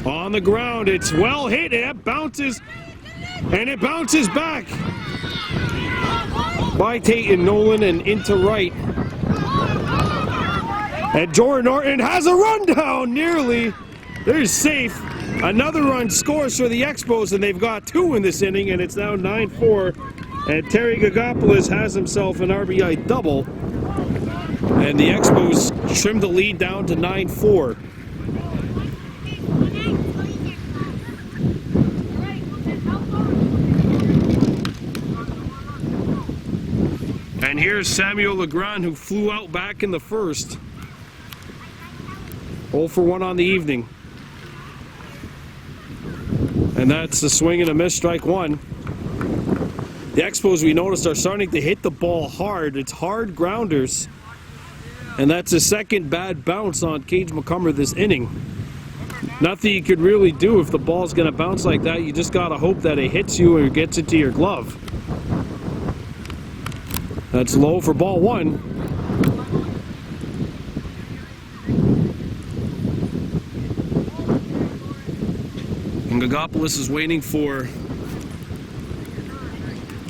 On the ground, it's well hit, and it bounces back by Tate Nolan and into right. And Jordan Norton has a rundown, nearly. They're safe. Another run scores for the Expos, and they've got 2 in this inning, and it's now 9-4. And Terry Gagopoulos has himself an RBI double. And the Expos trim the lead down to 9-4. And here's Samuel Legrand, who flew out back in the first. 0 for 1 on the evening. And that's the swing and a miss, strike 1. The Expos, we noticed, are starting to hit the ball hard. It's hard grounders. And that's a second bad bounce on Cage McCumber this inning. Nothing you could really do if the ball's going to bounce like that. You just got to hope that it hits you or gets into your glove. That's low for ball 1. And Gagopoulos is waiting for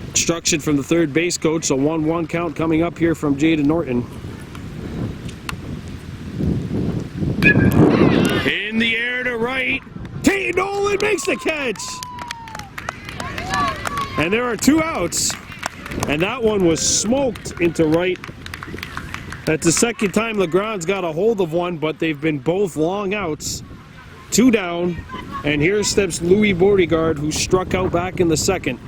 instruction from the third base coach. So 1-1 count coming up here from Jaden Norton. In the air to right. Tate Nolan makes the catch. And there are 2 outs. And that one was smoked into right. That's the second time Legrand's got a hold of one, but they've been both long outs. 2 down. And here steps Louis Beauregard, who struck out back in the second.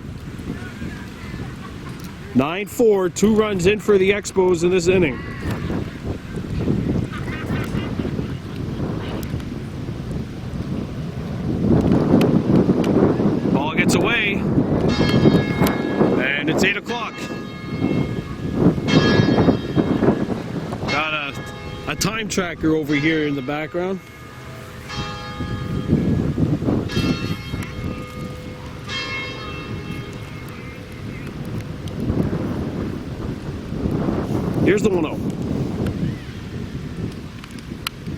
9-4, 2 runs in for the Expos in this inning. Ball gets away. And it's 8 o'clock. Got a time tracker over here in the background. Here's the 1-0.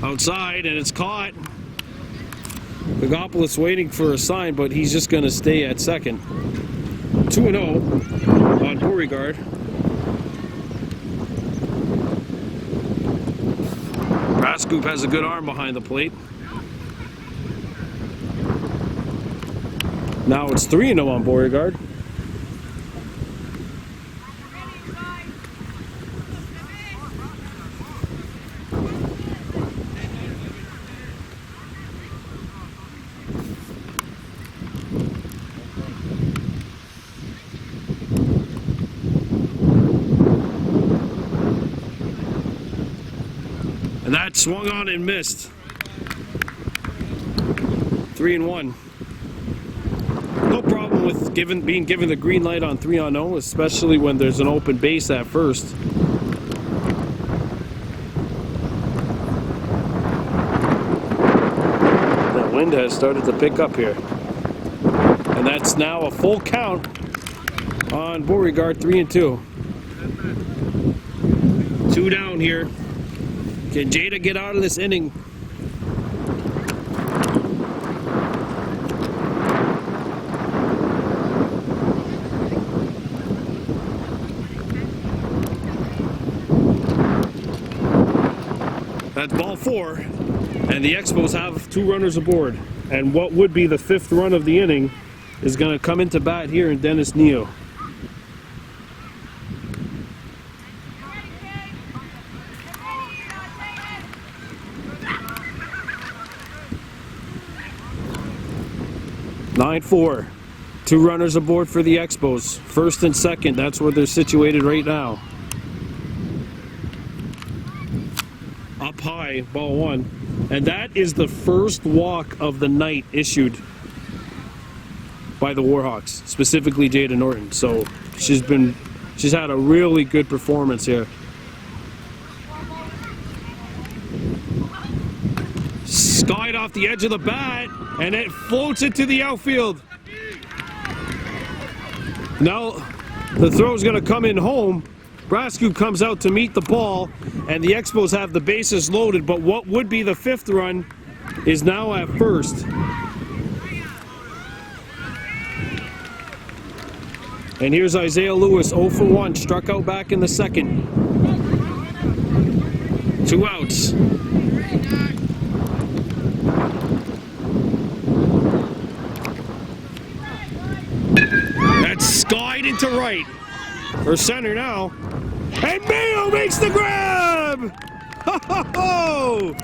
Outside, and it's caught. Gagopoulos waiting for a sign, but he's just going to stay at second. 2-0 on Beauregard. Rascoop has a good arm behind the plate. Now it's 3-0 on Beauregard. And that swung on and missed. 3-1. No problem with being given the green light on 3-0, especially when there's an open base at first. The wind has started to pick up here. And that's now a full count on Beauregard, 3-2. 2 down here. Can Jada get out of this inning? That's ball 4, and the Expos have 2 runners aboard. And what would be the 5th run of the inning is going to come into bat here in Dennis Neo. (9-4). 2 runners aboard for the Expos. First and second, that's where they're situated right now. Up high, ball 1. And that is the first walk of the night issued by the Warhawks, specifically Jada Norton. So she's had a really good performance here. skied off the edge of the bat, and it floats it to the outfield. Now the throw's going to come in home. Brascu comes out to meet the ball, and the Expos have the bases loaded, but what would be the fifth run is now at first. And here's Isaiah Lewis, 0 for 1, struck out back in the second. 2 outs. That's skied into right, or center now. And Mayo makes the grab! Ho, ho, ho!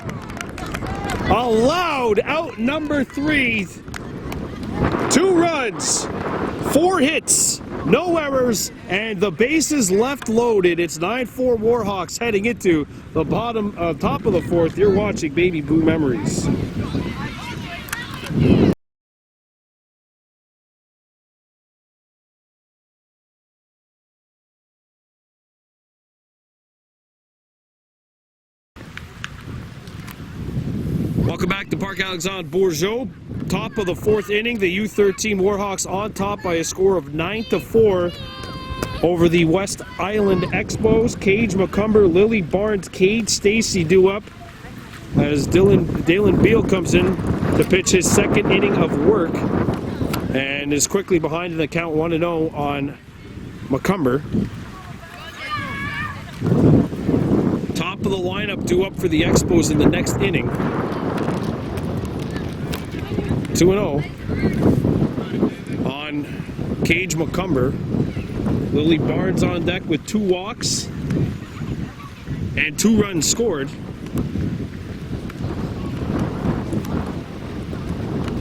Allowed out number 3. 2 runs, 4 hits, no errors, and the bases left loaded. It's 9-4 Warhawks heading into the top of the 4th. You're watching Baby Blue Memories. Welcome back to Parc Alexandre Bourgeot. Top of the 4th inning, the U13 Warhawks on top by a score of 9-4 over the West Island Expos. Cage McCumber, Lily Barnes, Cade Stacy due up as Dalen Beal comes in to pitch his 2nd inning of work and is quickly behind in the count 1-0 on McCumber. Top of the lineup due up for the Expos in the next inning. 2-0 on Cage McCumber. Lily Barnes on deck with 2 walks and 2 runs scored.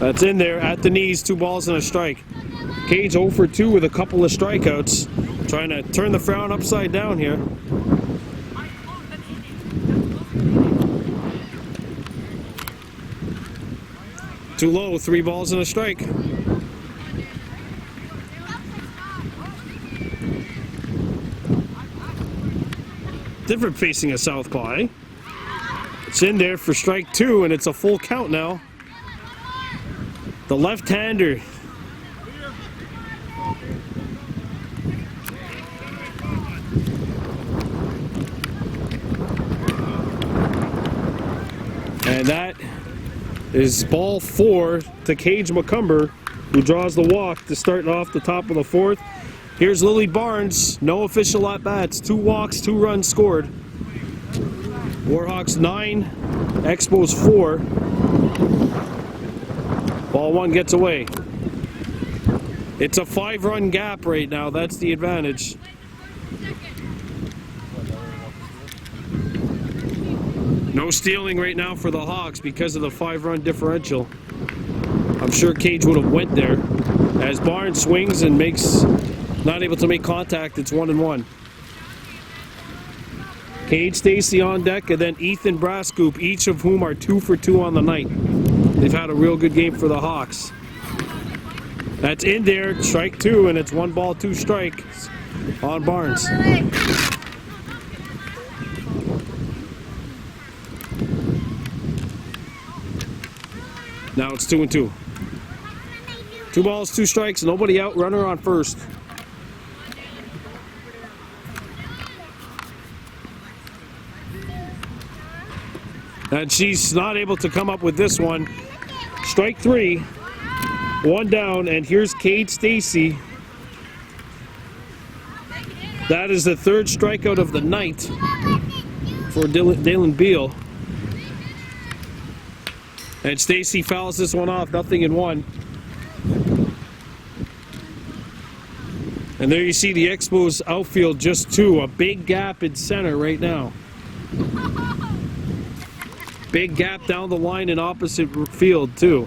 That's in there at the knees, 2 balls and a strike. Cage 0 for 2 with a couple of strikeouts, trying to turn the frown upside down here. Too low, 3 balls and a strike. Different facing a southpaw, eh? It's in there for strike 2, and it's a full count now. The left-hander. And that is ball 4 to Cage McCumber, who draws the walk to start off the top of the 4th. Here's Lily Barnes, no official at-bats, 2 walks, 2 runs scored. Warhawks 9, Expos 4. Ball 1 gets away. It's a 5-run gap right now, that's the advantage. No stealing right now for the Hawks because of the 5-run differential. I'm sure Cage would have went there. As Barnes swings and not able to make contact, it's 1-1. Cade Stacy on deck, and then Ethan Brascoop, each of whom are 2 for 2 on the night. They've had a real good game for the Hawks. That's in there, strike 2, and it's 1 ball, 2 strikes on Barnes. Now it's 2-2. 2 balls, 2 strikes, nobody out, runner on first. And she's not able to come up with this one. Strike 3, 1 down, and here's Cade Stacy. That is the 3rd strikeout of the night for Dalen Beal. And Stacy fouls this one off, 0-1. And there you see the Expos outfield just 2, a big gap in center right now. Big gap down the line in opposite field too.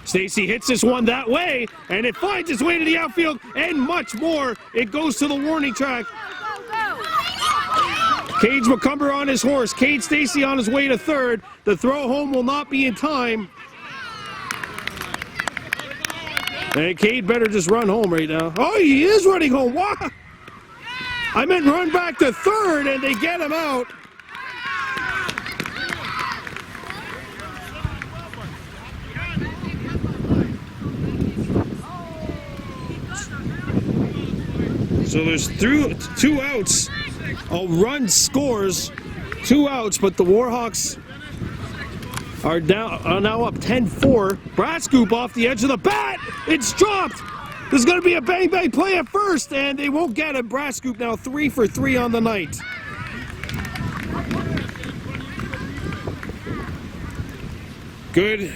Stacy hits this one that way, and it finds its way to the outfield, and much more. It goes to the warning track. Cage McCumber on his horse. Cade Stacy on his way to 3rd. The throw home will not be in time. And Cade better just run home right now. Oh, he is running home. What? I meant run back to 3rd, and they get him out. So there's two outs. A run scores, 2 outs, but the Warhawks are now up 10-4. Brasscoop off the edge of the bat. It's dropped. There's going to be a bang-bang play at first, and they won't get it. Brasscoop now 3 for 3 on the night. Good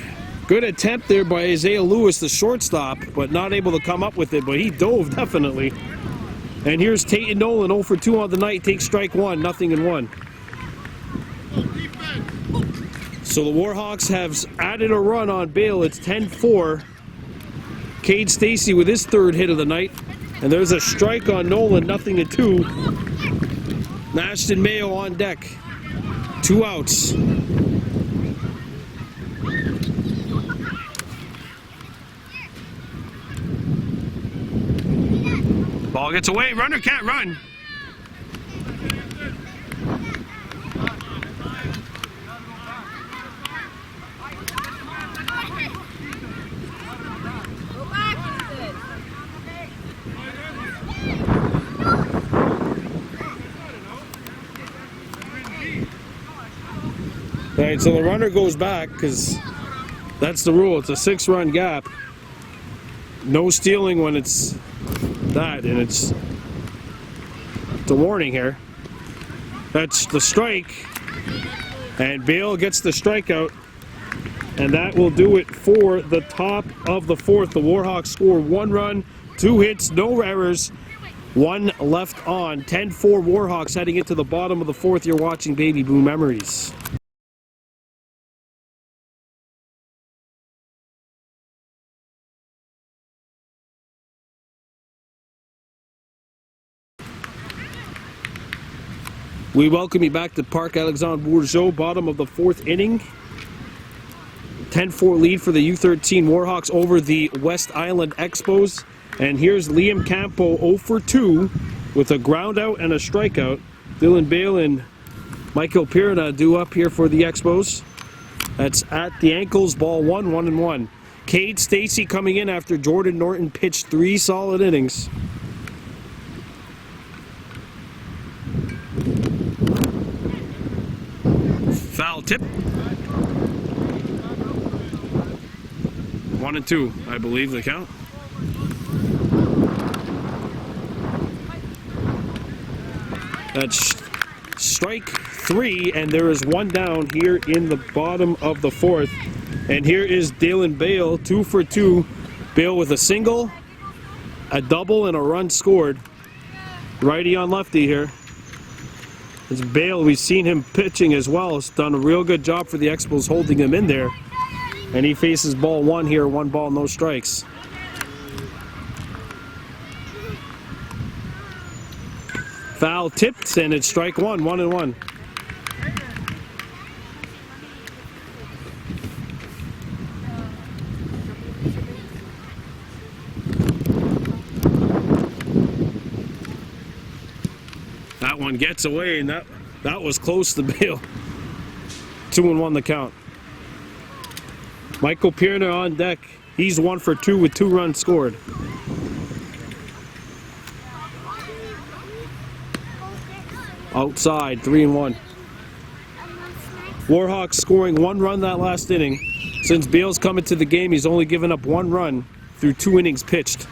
attempt there by Isaiah Lewis, the shortstop, but not able to come up with it, but he dove definitely. And here's Tate Nolan, 0 for 2 on the night, takes strike 1, 0-1. So the Warhawks have added a run on Bale. It's 10-4. Cade Stacy with his 3rd hit of the night. And there's a strike on Nolan, 0-2. Ashton Mayo on deck. 2 outs. Ball gets away, runner can't run. All right, so the runner goes back because that's the rule. It's a 6-run gap. No stealing when it's that, and it's a warning here. That's the strike, and Bale gets the strikeout, and that will do it for the top of the 4th. The Warhawks score 1 run, 2 hits, no errors, 1 left on. 10-4 Warhawks heading into the bottom of the 4th. You're watching Baby Boom Memories. We welcome you back to Parc Alexandre Bourgeot, bottom of the 4th inning. 10-4 lead for the U13 Warhawks over the West Island Expos. And here's Liam Campo 0 for 2 with a ground out and a strikeout. Dylan Bale and Michael Pirna due up here for the Expos. That's at the ankles, ball 1, 1-1. Cade Stacy coming in after Jordan Norton pitched 3 solid innings. Foul tip. 1-2, I believe the count. That's strike 3, and there is 1 down here in the bottom of the 4th. And here is Dylan Bale, 2 for 2. Bale with a single, a double, and a run scored. Righty on lefty here. It's Bale, we've seen him pitching as well. He's done a real good job for the Expos holding him in there. And he faces ball 1 here, 1 ball, no strikes. Foul tipped, and it's strike 1, 1-1. That one gets away, and that was close to Bale. 2-1 the count. Michael Pirna on deck. He's 1 for 2 with 2 runs scored. Outside, 3-1. Warhawks scoring 1 run that last inning. Since Bale's come into the game, he's only given up 1 run through 2 innings pitched.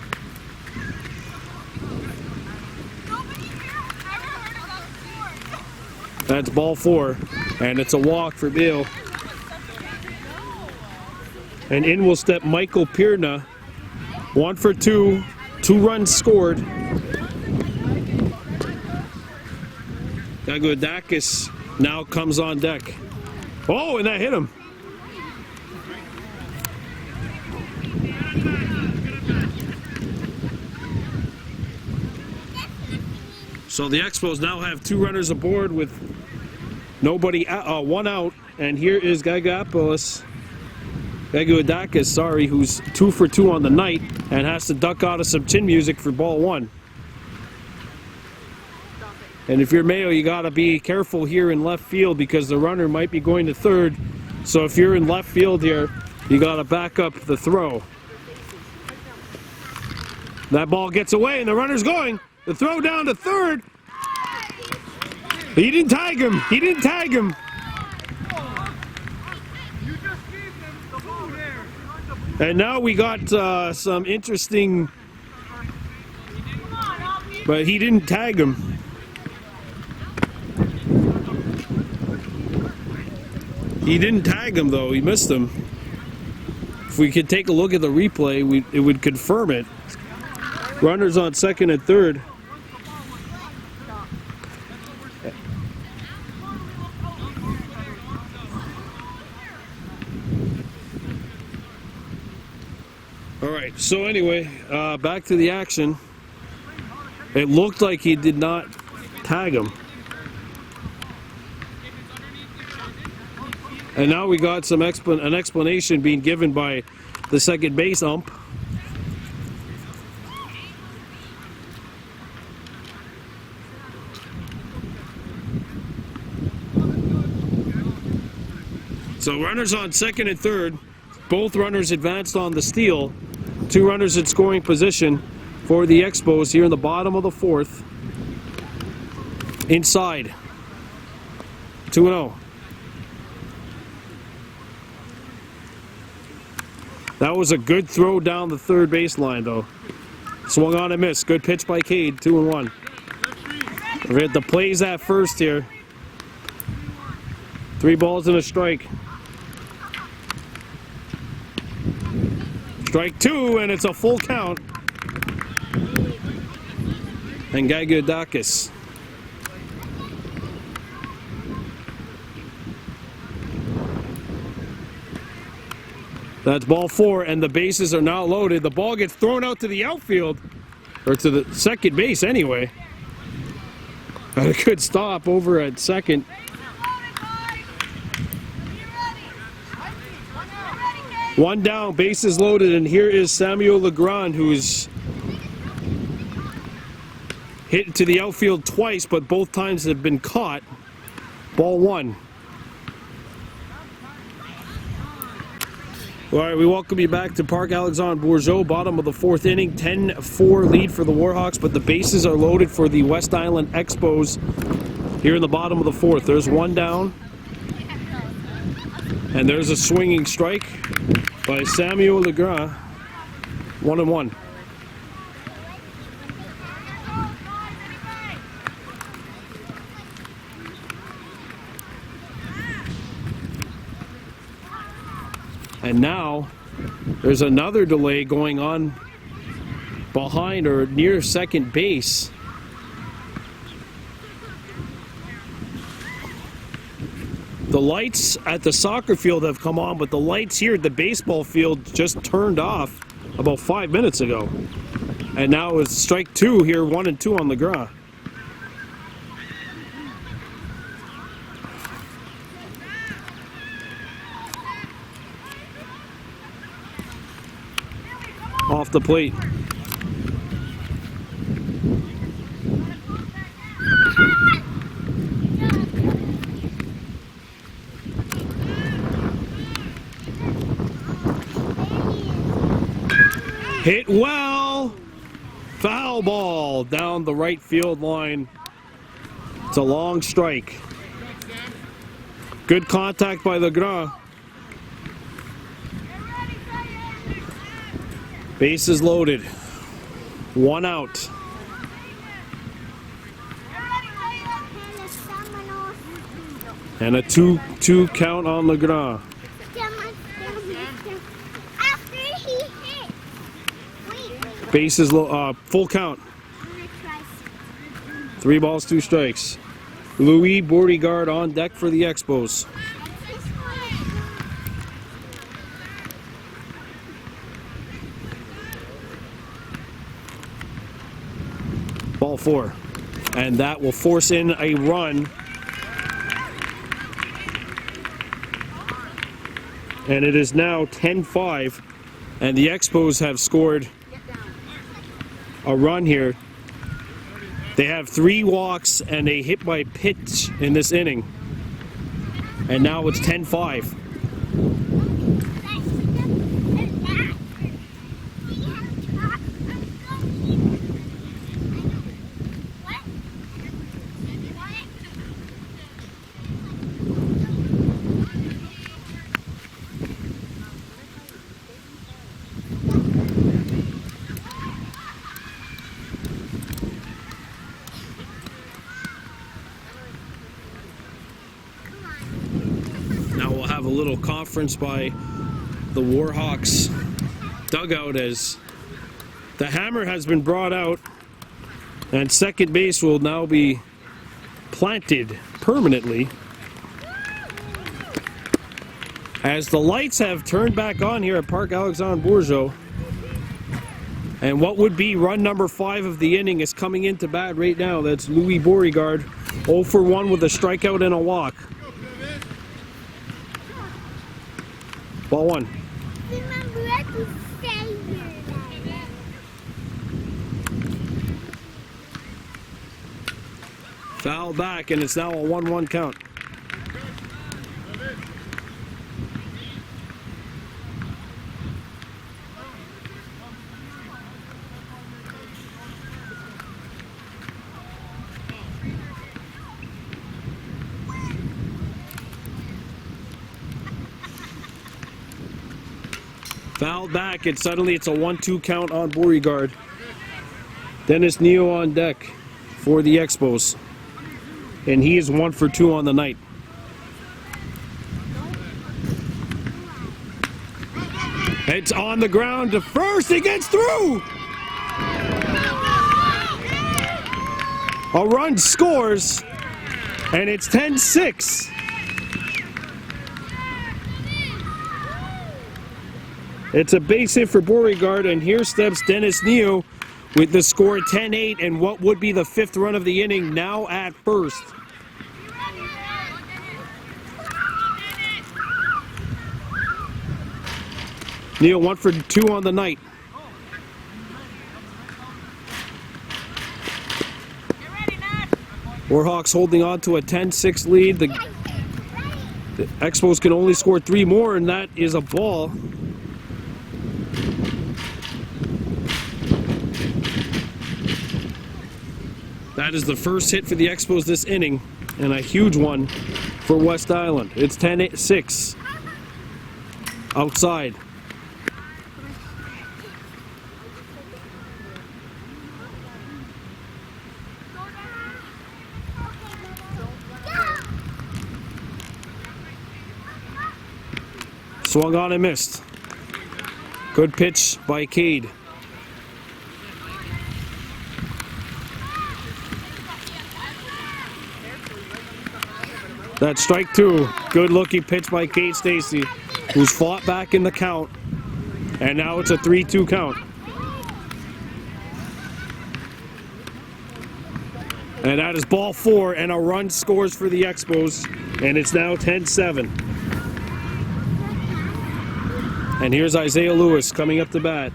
That's ball 4, and it's a walk for Bale. And in will step Michael Pirna. 1 for 2, 2 runs scored. Kahnawake now comes on deck. Oh, and that hit him. So the Expos now have 2 runners aboard with nobody, 1 out. And here is Kahnawake, who's 2 for 2 on the night and has to duck out of some chin music for ball 1. And if you're Mayo, you got to be careful here in left field because the runner might be going to third. So if you're in left field here, you got to back up the throw. That ball gets away and the runner's going. The throw down to third. He didn't tag him. He didn't tag him. And now we got some interesting, but he didn't tag him. He didn't tag him though, he missed him. If we could take a look at the replay, it would confirm it. Runners on second and third. All right, so anyway, back to the action. It looked like he did not tag him. And now we got an explanation being given by the second base ump. So runners on second and third. Both runners advanced on the steal. 2 runners in scoring position for the Expos here in the bottom of the fourth. Inside. 2-0. That was a good throw down the third baseline though. Swung on and missed. Good pitch by Cade. 2-1. We had the plays at first here. 3 balls and a strike. Strike 2, and it's a full count. And Gagiodakis. That's ball 4, and the bases are now loaded. The ball gets thrown out to the outfield, or to the second base anyway. A good stop over at second. One down, bases loaded, and here is Samuel Legrand, who's hit to the outfield twice, but both times have been caught. Ball 1. All right, we welcome you back to Parc Alexandre Bourgeot, bottom of the fourth inning. 10-4 lead for the Warhawks, but the bases are loaded for the West Island Expos here in the bottom of the fourth. There's one down, and there's a swinging strike by Samuel Legrand. 1-1. And now there's another delay going on behind or near second base. The lights at the soccer field have come on, but the lights here at the baseball field just turned off about 5 minutes ago. And now it's strike 2 here, 1-2 on Legrand. Off the plate. Hit well. Foul ball down the right field line. It's a long strike. Good contact by Legrand. Bases loaded. 1 out. And a 2-2 count on Legrand. Bases full count. 3 balls, 2 strikes. Louis Bourdigard on deck for the Expos. Ball 4. And that will force in a run. And it is now 10-5. And the Expos have scored a run here. They have 3 walks and a hit by pitch in this inning. And now it's 10-5. little conference by the Warhawks dugout as the hammer has been brought out, and second base will now be planted permanently as the lights have turned back on here at Parc Alexandre Bourgeot. And what would be run number 5 of the inning is coming into bat right now. That's Louis Beauregard, 0 for 1 with a strikeout and a walk. Ball 1. Foul back, and it's now a 1-1 count. Fouled back, and suddenly it's a 1-2 count on Beauregard. Dennis Neo on deck for the Expos, and he is 1 for 2 on the night. It's on the ground to first, it gets through! A run scores, and it's 10-6. It's a base hit for Beauregard, and here steps Dennis Neo with the score 10-8 and what would be the 5th run of the inning now at first. Neo 1 for 2 on the night. Warhawks holding on to a 10-6 lead. The Expos can only score 3 more, and that is a ball. That is the first hit for the Expos this inning, and a huge one for West Island. It's 10-6 outside. Swung on and missed. Good pitch by Cade. That's strike 2. Good looking pitch by Cade Stacy, who's fought back in the count. And now it's a 3-2 count. And that is ball 4, and a run scores for the Expos. And it's now 10-7. And here's Isaiah Lewis coming up to bat.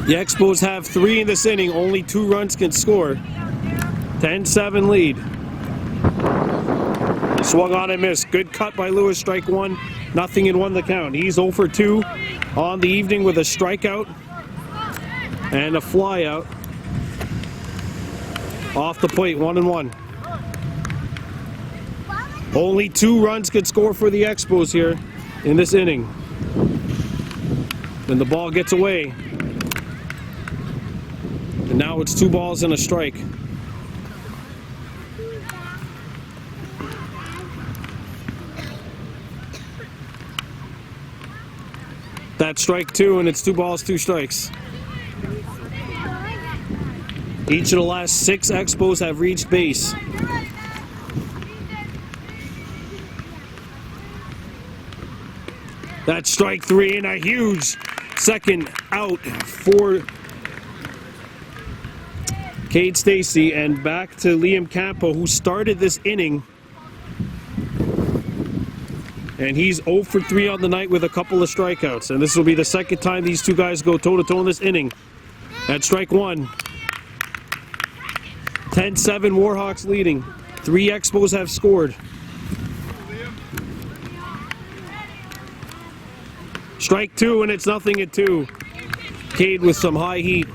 The Expos have 3 in this inning. Only 2 runs can score. 10-7 lead. Swung on and missed. Good cut by Lewis. Strike 1. Nothing in 1 the count. He's 0 for 2 on the evening with a strikeout and a flyout. Off the plate, 1-1. Only 2 runs could score for the Expos here in this inning. Then the ball gets away. And now it's 2 balls and a strike. That's strike 2, and it's 2 balls, 2 strikes. Each of the last 6 Expos have reached base. That's strike 3, and a huge second out for Cade Stacy. And back to Liam Campo, who started this inning. And he's 0 for 3 on the night with a couple of strikeouts. And this will be the second time these 2 guys go toe-to-toe in this inning. That's strike 1. 10-7 Warhawks leading. 3 Expos have scored. Strike 2, and it's 0-2. Cade with some high heat.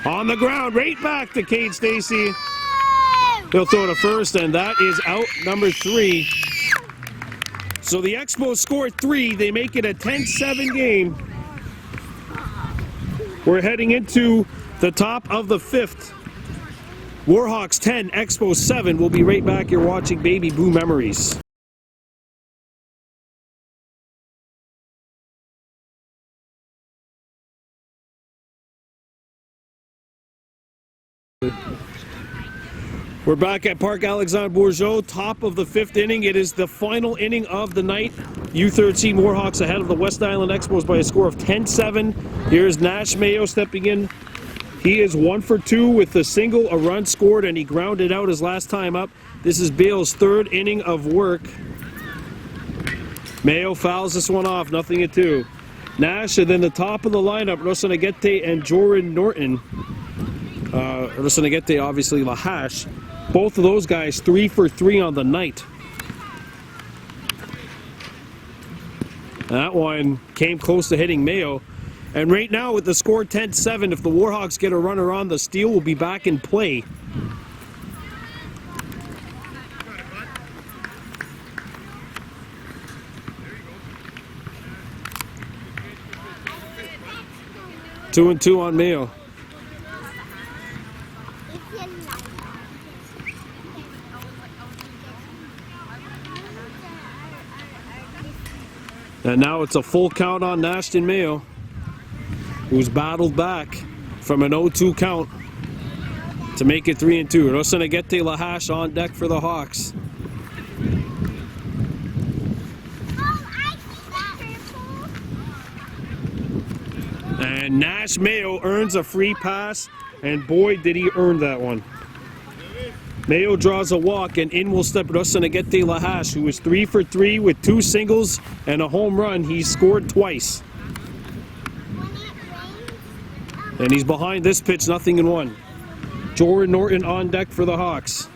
On the ground, right back to Cade Stacy. He'll throw to first, and that is out number 3. So the Expos score 3. They make it a 10-7 game. We're heading into the top of the 5th. Warhawks 10, Expos 7. We'll be right back. You're watching Baby Blue Memories. We're back at Parc Alexandre Bourgeot, top of the 5th inning. It is the final inning of the night. U13 Warhawks ahead of the West Island Expos by a score of 10-7. Here's Nash Mayo stepping in. He is 1 for 2 with a single, a run scored, and he grounded out his last time up. This is Bale's 3rd inning of work. Mayo fouls this one off, 0-2. Nash, and then the top of the lineup, Rosanagete and Jordan Norton. Rosanagete, obviously, Lahash. Both of those guys 3 for 3 on the night. That one came close to hitting Mayo. And right now with the score 10-7, if the Warhawks get a runner on, the steal will be back in play. Two and two on Mayo. And now it's a full count on Nashton Mayo, who's battled back from an 0-2 count to make it 3-2. Rosanagete Lahash on deck for the Hawks. And Nash Mayo earns a free pass, and boy did he earn that one. Mayo draws a walk, and in will step Rosanagete Lahash, who is 3 for 3 with 2 singles and a home run. He's scored twice. And he's behind this pitch, 0-1. Jordan Norton on deck for the Hawks.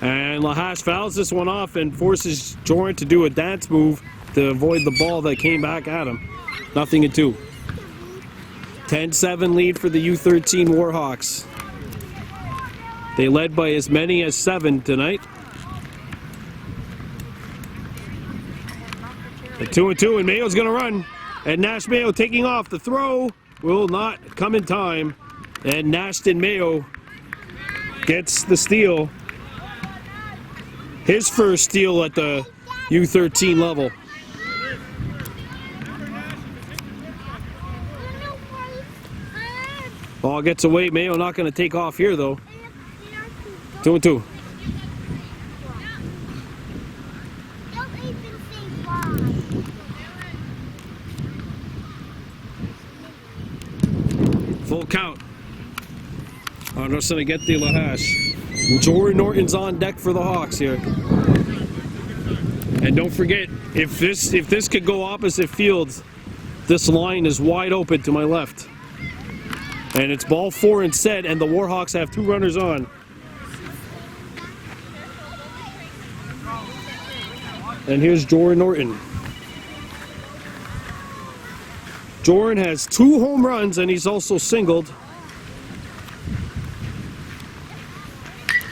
And Lahash fouls this one off and forces Jordan to do a dance move to avoid the ball that came back at him. 0-2. 10-7 lead for the U13 Warhawks. They led by as many as 7 tonight. At 2-2, and Mayo's going to run. And Nash Mayo taking off. The throw will not come in time. And Nashton Mayo gets the steal. His first steal at the U13 level. Ball gets away. Mayo not going to take off here, though. 2-2. Full count on Rosanagete Lahash. Jordan Norton's on deck for the Hawks here. And don't forget, if this could go opposite fields, this line is wide open to my left. And it's ball 4 and set, and the Warhawks have 2 runners on. And here's Jordan Norton. Jordan has 2 home runs, and he's also singled.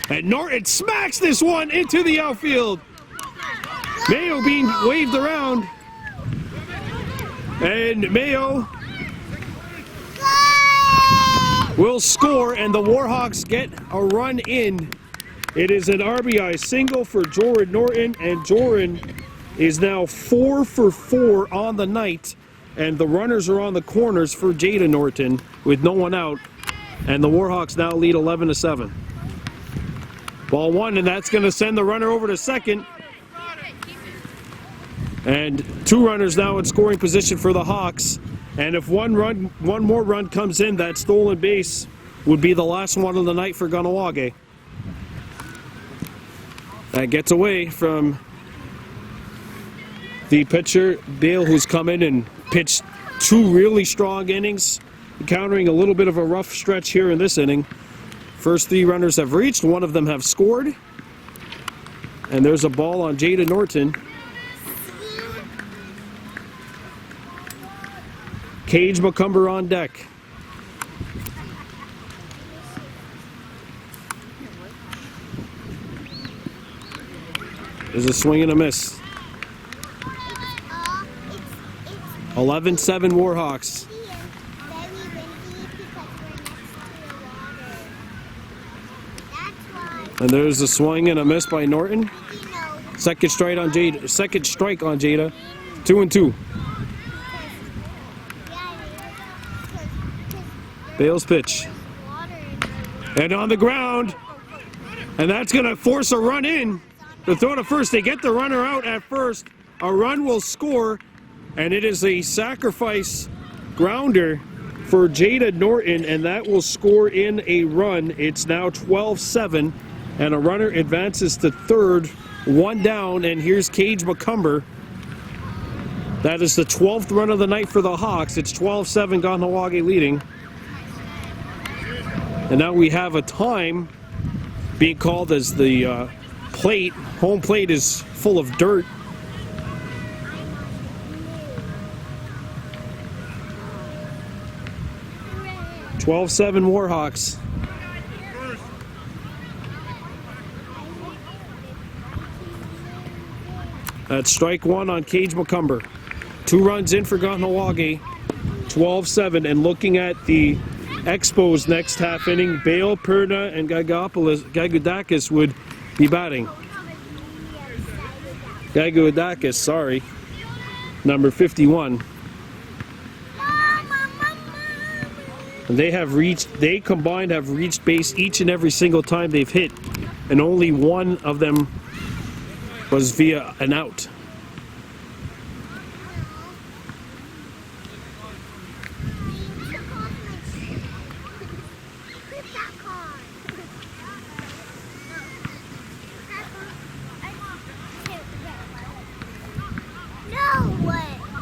And Norton smacks this one into the outfield. Mayo being waved around. And Mayo will score, and the Warhawks get a run in. It is an RBI single for Jordan Norton, and Jordan is now 4 for 4 on the night. And the runners are on the corners for Jada Norton with no one out. And the Warhawks now lead 11-7. Ball 1, and that's going to send the runner over to second. And 2 runners now in scoring position for the Hawks. And if one more run comes in, that stolen base would be the last one of the night for Kahnawake. That gets away from the pitcher, Bale, who's come in and pitched 2 really strong innings, encountering a little bit of a rough stretch here in this inning. First 3 runners have reached, 1 of them have scored. And there's a ball on Jada Norton. Cage McCumber on deck. There's a swing and a miss. 11-7 Warhawks. And there's a swing and a miss by Norton. Second strike on Jada. 2-2. Bale's pitch. And on the ground. And that's going to force a run in. The throw to first. They get the runner out at first. A run will score. And it is a sacrifice grounder for Jada Norton. And that will score in a run. It's now 12-7. And a runner advances to third. One down. And here's Cage McCumber. That is the 12th run of the night for the Hawks. It's 12-7, Kahnawake leading. And now we have a time being called as the home plate is full of dirt. (12-7) Warhawks. That's strike one on Cage McCumber. 2 runs in for Kahnawake. 12-7, and looking at the Expos next half inning, Bale, Perna, and Gagoudakis would be batting. Gagoudakis, sorry, number 51. And they combined have reached base each and every single time they've hit, and only one of them was via an out.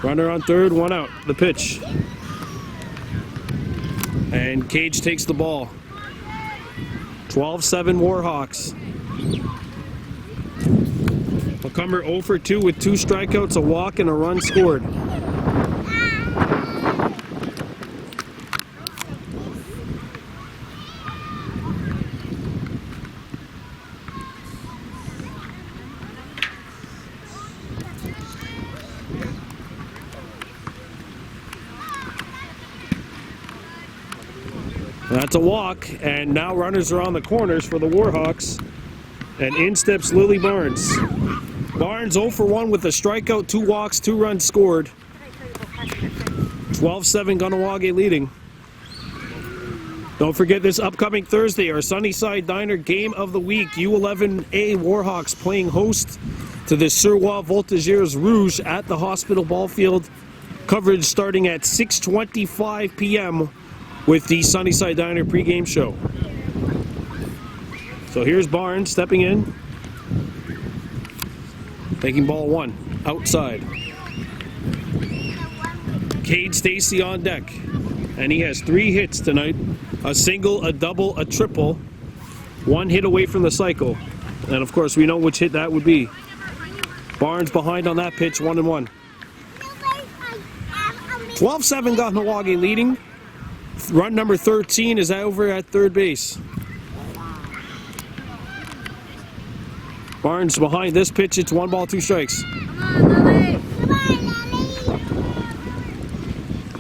Runner on third, 1 out. The pitch. And Cage takes the ball. 12-7 Warhawks. McCumber 0 for 2 with 2 strikeouts, a walk, and a run scored. That's a walk, and now runners are on the corners for the Warhawks. And in steps Lily Barnes. Barnes 0 for 1 with a strikeout, 2 walks, 2 runs scored. 12-7 Kahnawake leading. Don't forget this upcoming Thursday, our Sunnyside Diner Game of the Week. U11A Warhawks playing host to the Surwa Voltigeurs Rouge at the Hospital Ball Field. Coverage starting at 6:25 p.m. with the Sunnyside Diner pregame show. So here's Barnes stepping in. Taking ball 1, outside. Cade Stacy on deck. And he has 3 hits tonight. A single, a double, a triple. 1 hit away from the cycle. And of course we know which hit that would be. Barnes behind on that pitch, 1-1. 12-7 Kahnawake leading. Run number 13 is over at third base. Barnes behind this pitch, it's 1 ball, 2 strikes.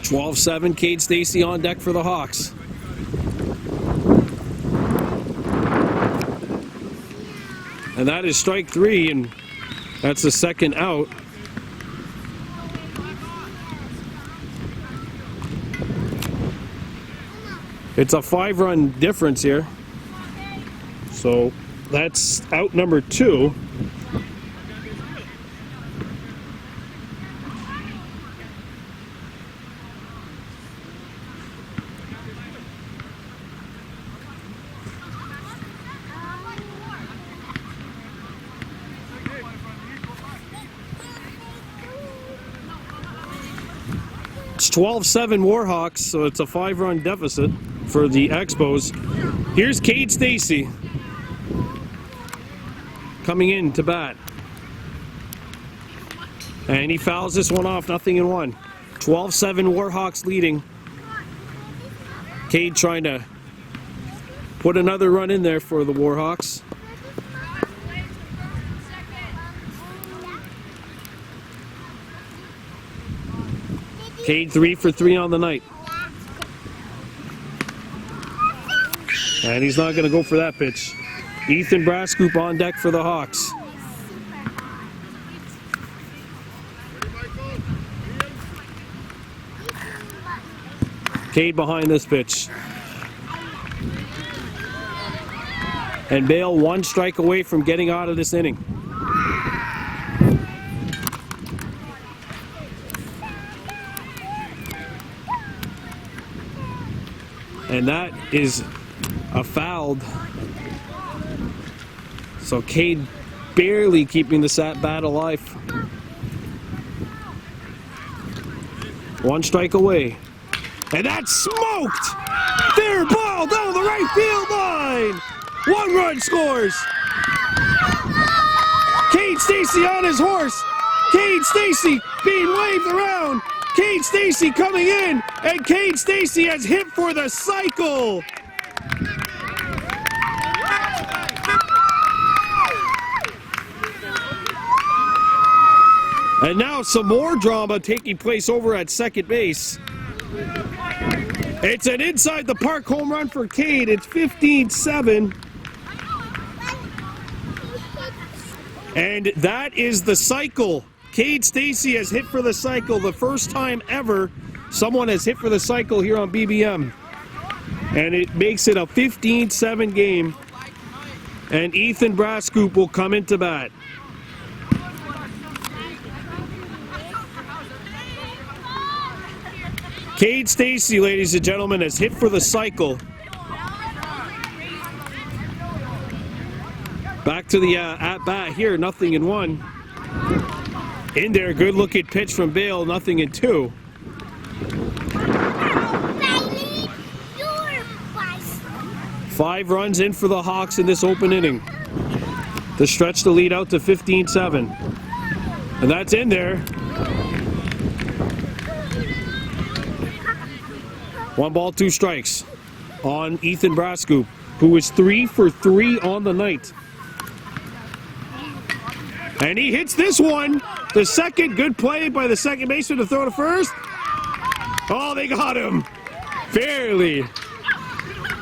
12-7, Cade Stacy on deck for the Hawks. And that is strike 3, and that's the second out. It's a 5-run difference here. So that's out number 2. It's 12-7 Warhawks, so it's a 5-run deficit for the Expos. Here's Cade Stacy coming in to bat. And he fouls this one off, 0-1. 12-7 Warhawks leading. Cade trying to put another run in there for the Warhawks. Cade 3 for 3 on the night. And he's not going to go for that pitch. Ethan Brascoop on deck for the Hawks. Cade behind this pitch. And Bale 1 strike away from getting out of this inning. And that is a foul. So Cade barely keeping this at bat alive. 1 strike away. And that's smoked! Fair ball down the right field line! 1 run scores! Cade Stacy on his horse! Cade Stacy being waved around! Cade Stacy coming in! And Cade Stacy has hit for the cycle! And now some more drama taking place over at second base. It's an inside the park home run for Cade. It's 15-7. And that is the cycle. Cade Stacy has hit for the cycle. The first time ever someone has hit for the cycle here on BBM. And it makes it a 15-7 game. And Ethan Brascoop will come into bat. Cade Stacy, ladies and gentlemen, has hit for the cycle. Back to the at-bat here, 0-1. In there, good looking pitch from Bale, 0-2. Five runs in for the Hawks in this open inning to stretch the lead out to 15-7. And that's in there. 1 ball, 2 strikes on Ethan Brascoop, who is 3 for 3 on the night. And he hits this one. The second, good play by the second baseman to throw to first. Oh, they got him. Fairly.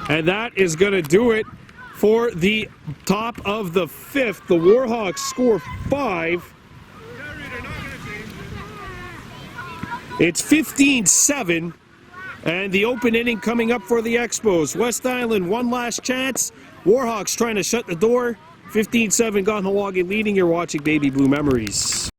And that is going to do it for the top of the 5th. The Warhawks score 5. It's 15-7. And the open inning coming up for the Expos. West Island, 1 last chance. Warhawks trying to shut the door. 15-7, Kahnawake leading. You're watching Baby Blue Memories.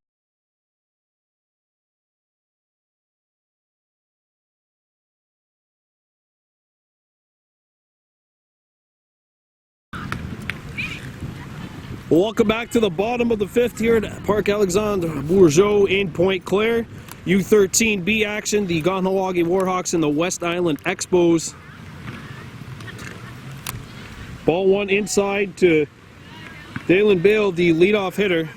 Welcome back to the bottom of the 5th here at Parc Alexandre Bourgeau in Pointe Claire. U13B action, the Kahnawake Warhawks and the West Island Expos. Ball 1 inside to Dalen Bale, the leadoff hitter.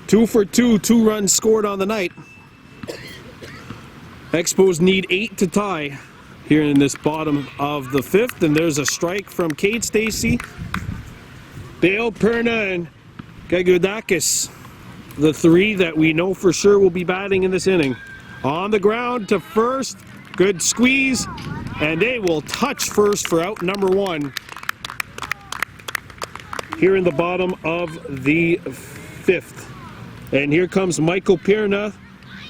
2 for 2, 2 runs scored on the night. Expos need 8 to tie here in this bottom of the 5th. And there's a strike from Cade Stacy, Bale, Perna, and Gagudakis. The 3 that we know for sure will be batting in this inning. On the ground to first. Good squeeze. And they will touch first for out number 1. Here in the bottom of the 5th. And here comes Michael Perna.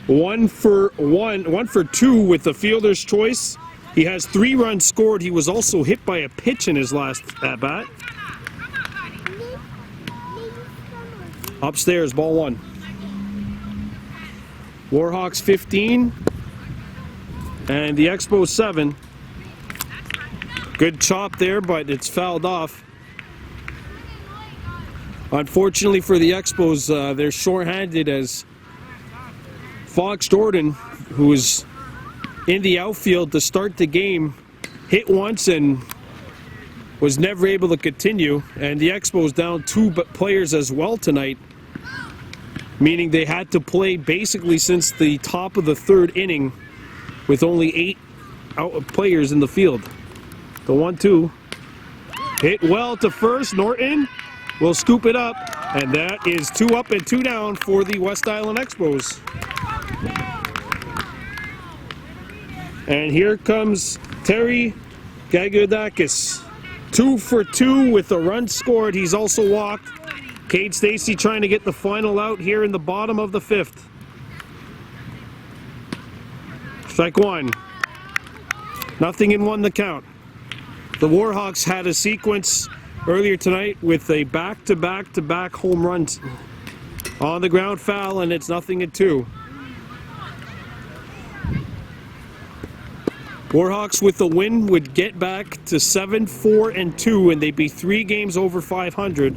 1 for 2 with the fielder's choice. He has 3 runs scored. He was also hit by a pitch in his last at-bat. Upstairs, ball 1. Warhawks 15 and the Expos 7. Good chop there, but it's fouled off. Unfortunately for the Expos, they're shorthanded as Fox Jordan, who was in the outfield to start the game, hit once and was never able to continue. And the Expos down 2 players as well tonight, meaning they had to play basically since the top of the 3rd inning with only 8 players in the field. The 1-2 hit well to first. Norton will scoop it up, and that is 2 up and 2 down for the West Island Expos. And here comes Terry Gagodakis. 2 for 2 with a run scored. He's also walked. Cade Stacy trying to get the final out here in the bottom of the 5th. Strike 1. Nothing in 1 the count. The Warhawks had a sequence earlier tonight with a back-to-back-to-back home runs on the ground foul, and it's nothing in 2. Warhawks with the win would get back to 7-4-2, and they'd be 3 games over 500.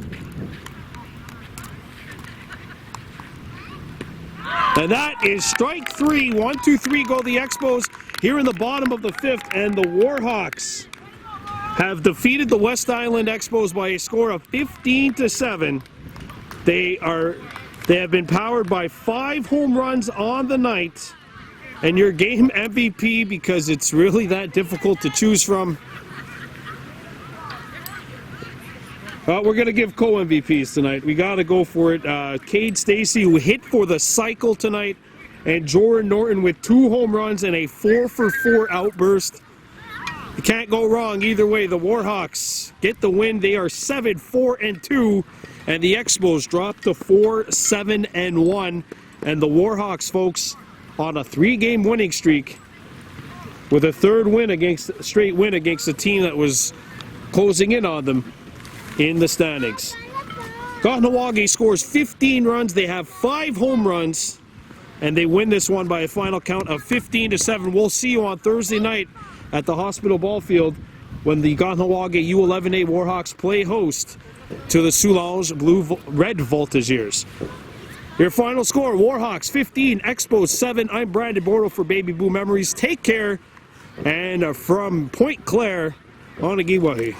And that is strike 3. 1, 2, 3 go the Expos here in the bottom of the 5th, and the Warhawks have defeated the West Island Expos by a score of 15-7. They have been powered by 5 home runs on the night. And your game MVP, because it's really that difficult to choose from. We're going to give co-MVPs tonight. We got to go for it. Cade Stacy, who hit for the cycle tonight, and Jordan Norton with 2 home runs and a 4-for-4 outburst. You can't go wrong either way. The Warhawks get the win. They are 7-4-2, and the Expos drop to 4-7-1. And the Warhawks, folks, on a 3-game winning streak with a 3rd win straight win against a team that was closing in on them in the standings. Kahnawake scores 15 runs. They have 5 home runs, and they win this one by a final count of 15-7. We'll see you on Thursday night at the Hospital Ball Field when the Kahnawake U13 Warhawks play host to the Soulange Red Voltigeurs. Your final score, Warhawks 15, Expos 7. I'm Brandon Bordeaux for Baby Boo Memories. Take care, and from Point Claire, Onagiwahi.